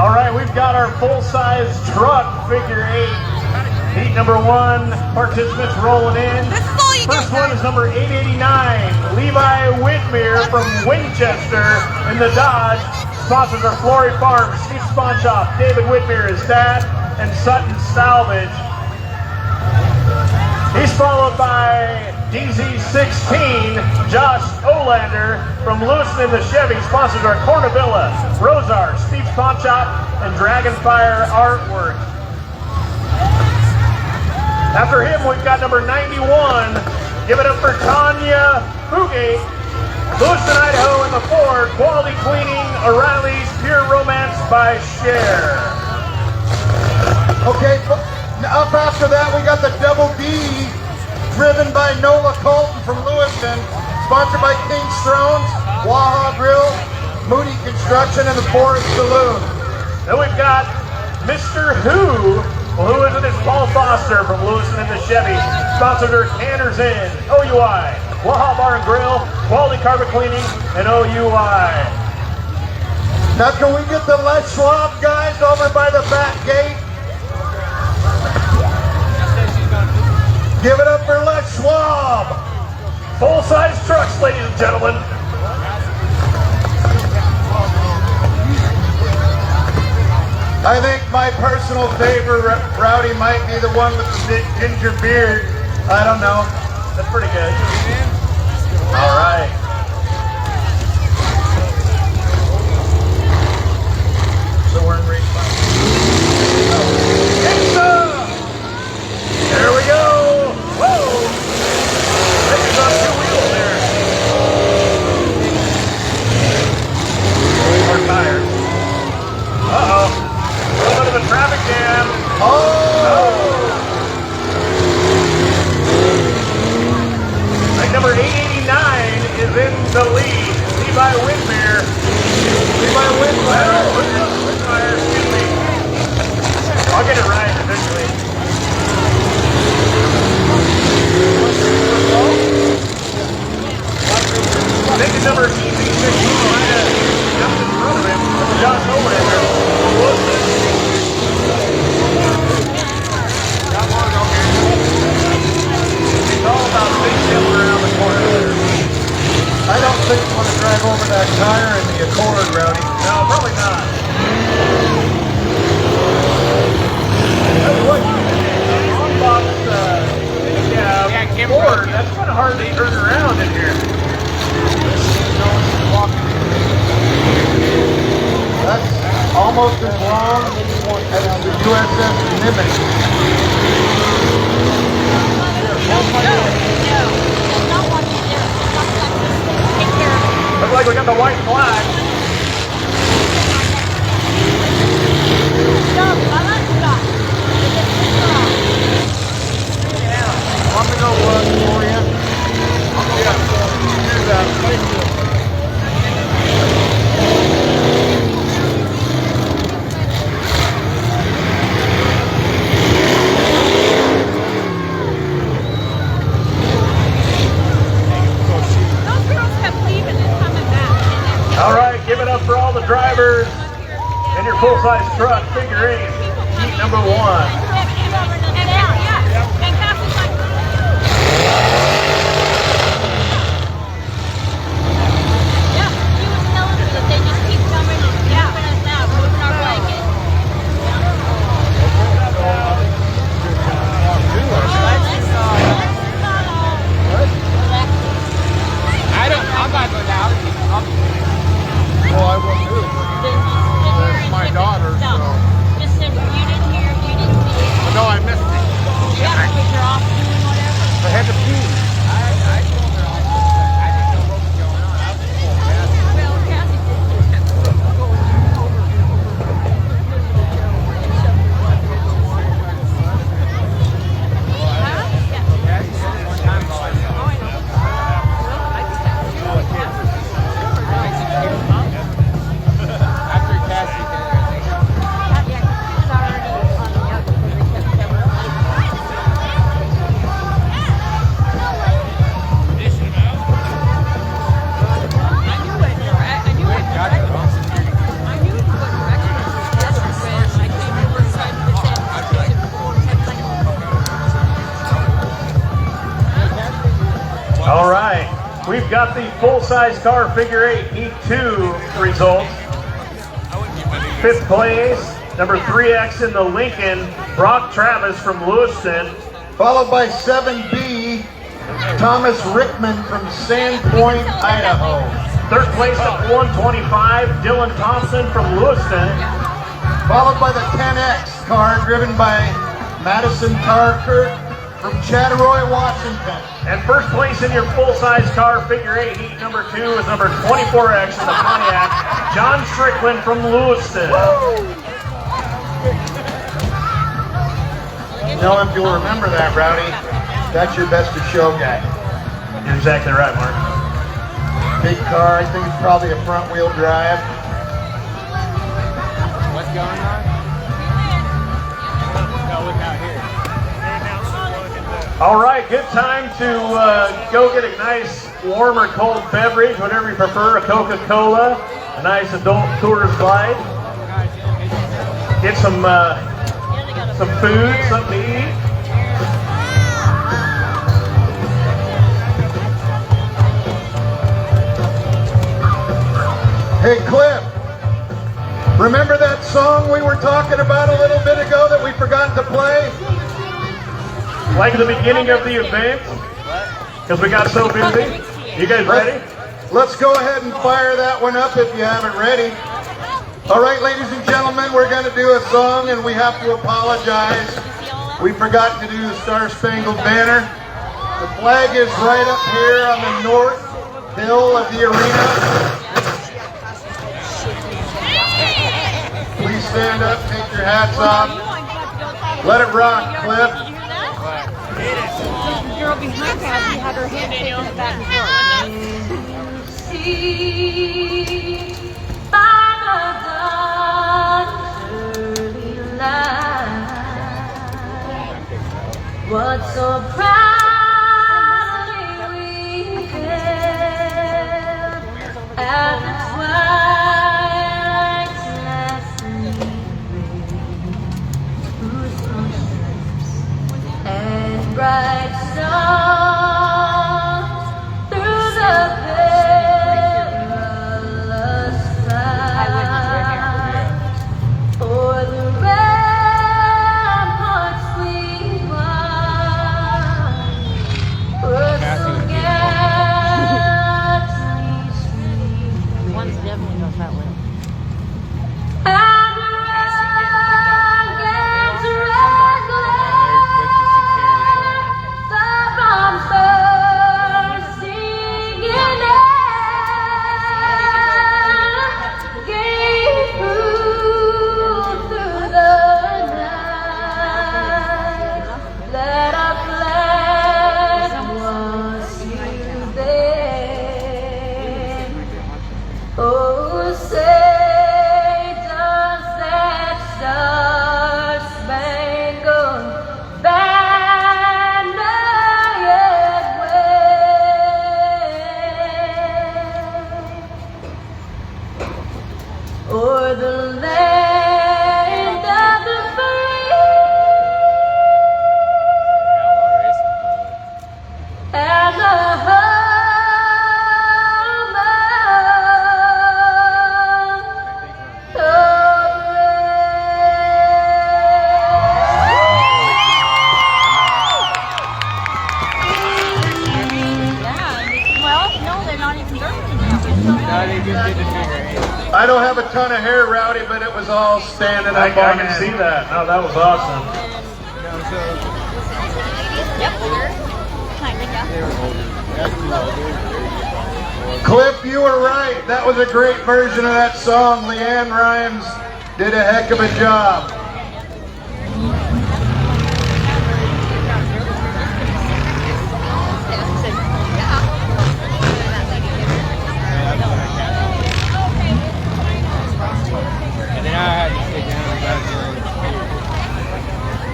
All right, we've got our full-size truck figure 8. Heat number 1, participants rolling in. This is all you First get, one guys. is number 889, Levi Whitmere from Winchester in the Dodge. Sponsors are Flory Farms, Steve Sponshop, David Whitmere, his dad, and Sutton Salvage. He's followed by DZ16, Josh Olander from Lewiston in the Chevy. Sponsors are Cornavilla, Rosar, Steve Sponshop, and Dragonfire Artwork. After him, we've got number 91. Give it up for Tanya Fugate Lewiston, Idaho in the 4, Quality Cleaning, O'Reilly's Pure Romance by Share. Okay, up after that we got the Double D, driven by Nola Colton from Lewiston, sponsored by King's Thrones, Waha Grill, Moody Construction, and the Forest Saloon. Then we've got Mr. Who is it? It's Paul Foster from Lewiston and the Chevy, sponsored her Canner's Inn, OUI, Waha Bar and Grill, Quality Carpet Cleaning, and OUI. Now can we get the Les Schwab guys over by the back gate? Give it up for Les Schwab. Full-size trucks, ladies and gentlemen. I think my personal favorite, Rowdy, might be the one with the ginger beard. I don't know. That's pretty good. All right. So we're in race 5. There we go. Whoa. It's on 2 wheels there. More tires. Uh-oh. A little bit of a traffic jam. Like number 889 is in the lead. Levi Whitmire. Whitmire, excuse me. I'll get it right eventually. I think the number EB16 might have jumped in front of him. Josh Olander. It's all about big hill around the corner there. I don't think you want to drive over that tire in the Accord, Rowdy. No, probably not. Ford, that's kind of hard to turn around in here. That's almost as long as the USS Nimitz. Looks like we got the white flag. Want me to go run for you? Yeah, do that. Thank you. All right, give it up for all the drivers in your full-size truck, figure 8, heat number 1. Well, I will too. It's my daughter, so. Just send her. You didn't hear. You didn't see. No, I missed it. Yeah, because you're off doing whatever. I had to pee. I told her I didn't know what was going on. I was full gas. Well, Kathy All right, we've got the full-size car figure 8 heat 2 results. 5th place, number 3X in the Lincoln, Brock Travis from Lewiston. Followed by 7B, Thomas Rickman from Sandpoint, Idaho. 3rd place at 125, Dylan Thompson from Lewiston. Followed by the 10X car driven by Madison Tarker from Chattaroy, Washington. And first place in your full-size car, figure 8, heat number 2 is number 24X in the Pontiac, John Strickland from Lewiston. You know, if you'll remember that, Rowdy, that's your best of show guy. You're exactly right, Mark. Big car, I think it's probably a front-wheel drive. What's going on? No, look out here. All right, good time to go get a nice warm or cold beverage, whatever you prefer, a Coca-Cola, a nice adult Coors Light. Get some food, something to eat. Hey, Cliff, remember that song we were talking about a little bit ago that we forgot to play? Like the beginning of the event, because we got so busy. You guys ready? Let's go ahead and fire that one up if you haven't ready. All right, ladies and gentlemen, we're going to do a song and we have to apologize. We forgot to do the Star Spangled Banner. The flag is right up here on the north hill of the arena. Please stand up, take your hats off. Let it rock, Cliff. The girl behind Kathy had her hand taken it back and forth. See by the dawn's early light, what so proudly we hailed at the twilight's last gleaming, whose stripes and bright stars through the perilous fight, o'er the ramparts we watched, were so gallantly streaming. One's definitely goes that way. And the rugged red glare, the bombs bursting in air, gave proof through the night that our flag was still there. Oh, say does that star-spangled banner yet wave o'er the land of the free and the home of the well, no, they're not even dirty now. I don't have a ton of hair, Rowdy, but it was all standing I up on can end. see that. No, that was awesome. Yep, kind of, yeah. Cliff, you were right. That was a great version of that song. Leanne Rhymes did a heck of a job. And then I had to sit down and back there.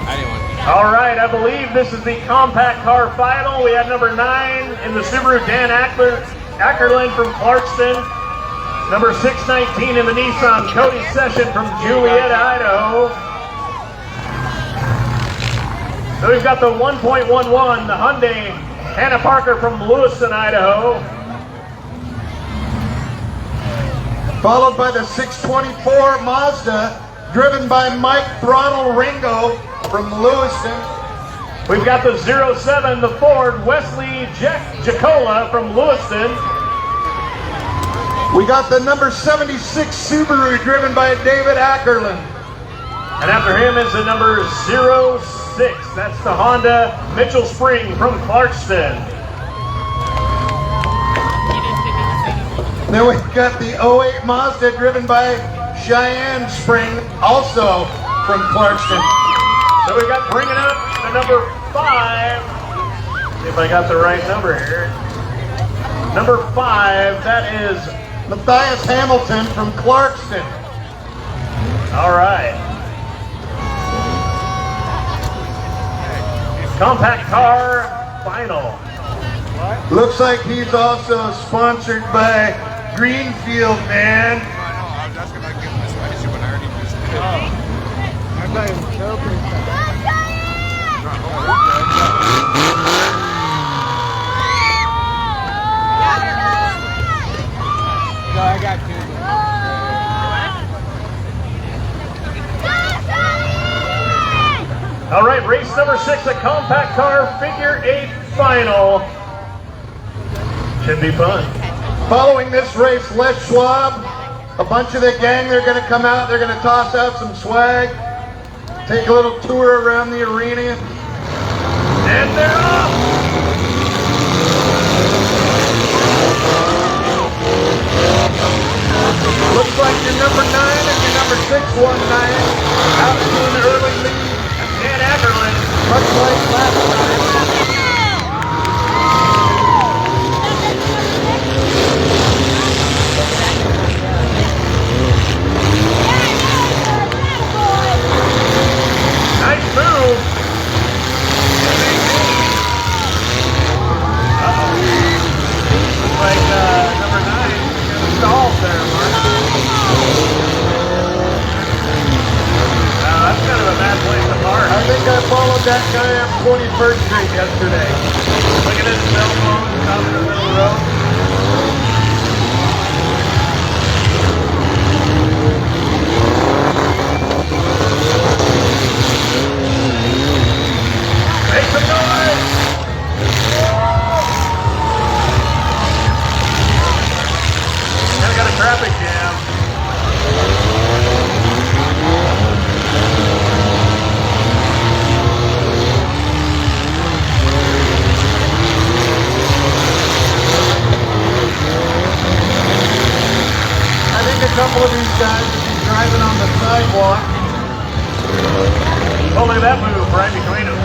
I didn't want to. All right, I believe this is the compact car final. We had number 9 in the Subaru, Dan Ackerland from Clarkston. Number 619 in the Nissan, Cody Session from Juliet, Idaho. So we've got the 1.11, the Hyundai, Hannah Parker from Lewiston, Idaho. Followed by the 624 Mazda, driven by Mike Throttle Ringo from Lewiston. We've got the 07, the Ford, Wesley Jacola from Lewiston. We got the number 76 Subaru, driven by David Ackerland. And after him is the number 06 6. That's the Honda Mitchell Spring from Clarkston. Then we've got the '08 Mazda driven by Cheyenne Spring, also from Clarkston. So we got bringing up the number 5. See if I got the right number here. Number 5, that is Matthias Hamilton from Clarkston. all right. Compact car final. Looks like he's also sponsored by Greenfield, man. I know, I was asking about giving this spicy, but I already just did. I'm not even helping. So I got 2. All right, race number 6, a compact car figure 8 final. Should be fun. Following this race, Les Schwab, a bunch of the gang, they're going to come out, they're going to toss out some swag, take a little tour around the arena. And they're off. Looks like your number 9 and your number 619 out to an early lead, Dan Ackerman. much like last time. Nice move. Looks like number 9 stalls there, Mark. That's kind of a bad place to park. I think I followed that guy up 21st Street yesterday. Look at his cell phone out in the middle of the road. Make some noise! Now we got a traffic jam. I think a couple of these guys will be driving on the sidewalk. Oh, look at that move right between them.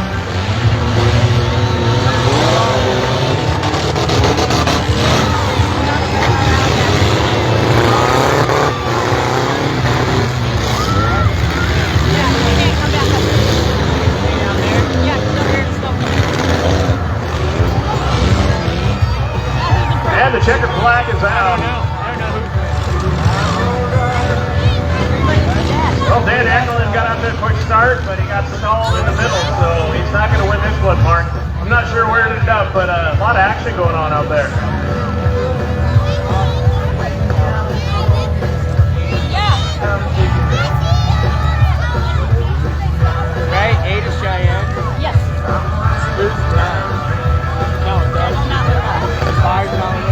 And the checkered flag is out. Well, Dan Ackerman got out there quick start, but he got stalled in the middle, so he's not going to win this one, Mark. I'm not sure where it ended up, but a lot of action going on out there. Right? 8 is Cheyenne. Yes. Who's 9? No, that's 5 dollars.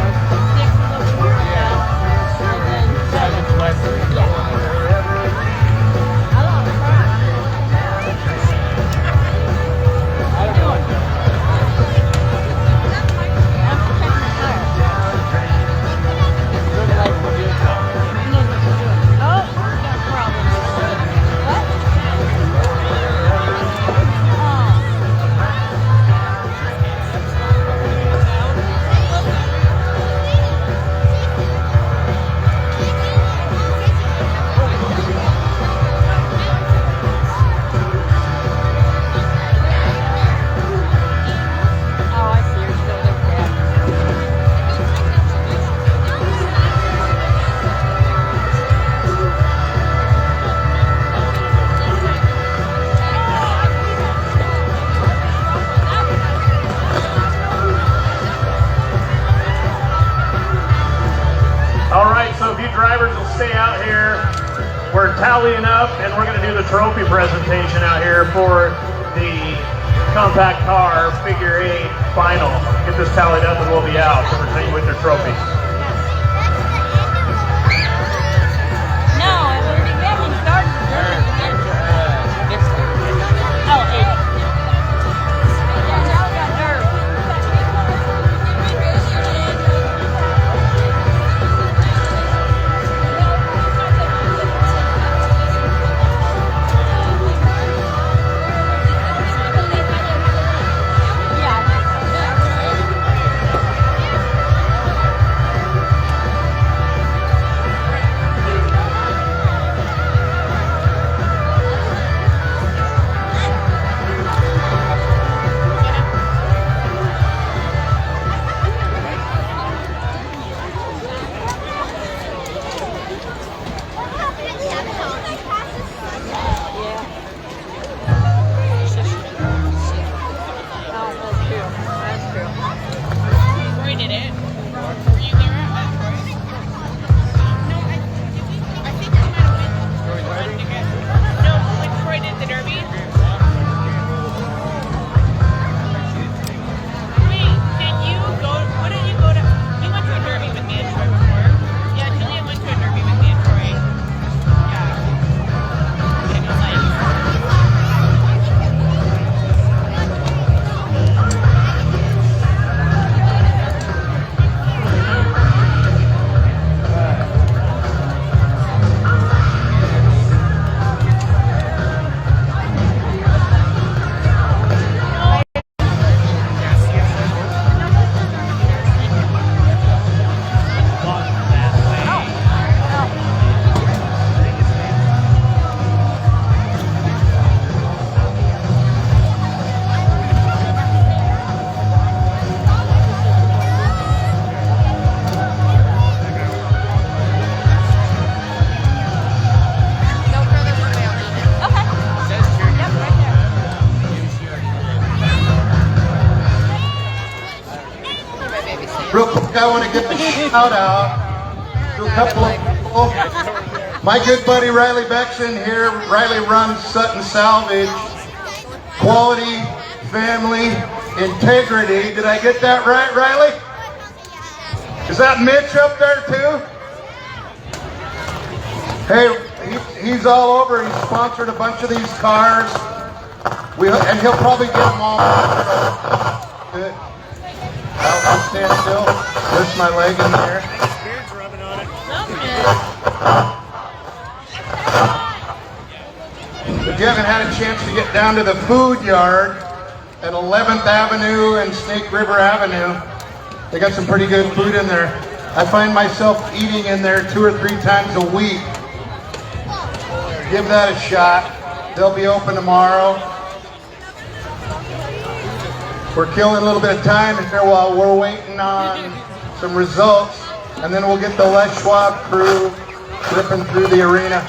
6 is over here. Yeah. And then 7 is Wesley. I don't know. Look like we're doing something. Oh, got problems. What? Oh, I see. You're still looking at All right, so if you drivers will stay out here, we're tallying up, and we're going to do the trophy presentation out here for the compact car figure 8 final. Get this tallied up, and we'll be out to present you with your trophy. No, we haven't started. Next thing. Oh, 8. I want to give a shout out to a couple of people. My good buddy Riley Beckson here. Riley runs Sutton Salvage. Quality, family, integrity. Did I get that right, Riley? Is that Mitch up there too? Hey, he's all over. He's sponsored a bunch of these cars. And he'll probably get them all. Good. I'll stand still. Push my leg in there. Beard's rubbing on it. If you haven't had a chance to get down to the food yard at 11th Avenue and Snake River Avenue, they got some pretty good food in there. I find myself eating in there 2 or 3 times a week. Give that a shot. They'll be open tomorrow. We're killing a little bit of time here while we're waiting on some results, and then we'll get the Les Schwab crew ripping through the arena.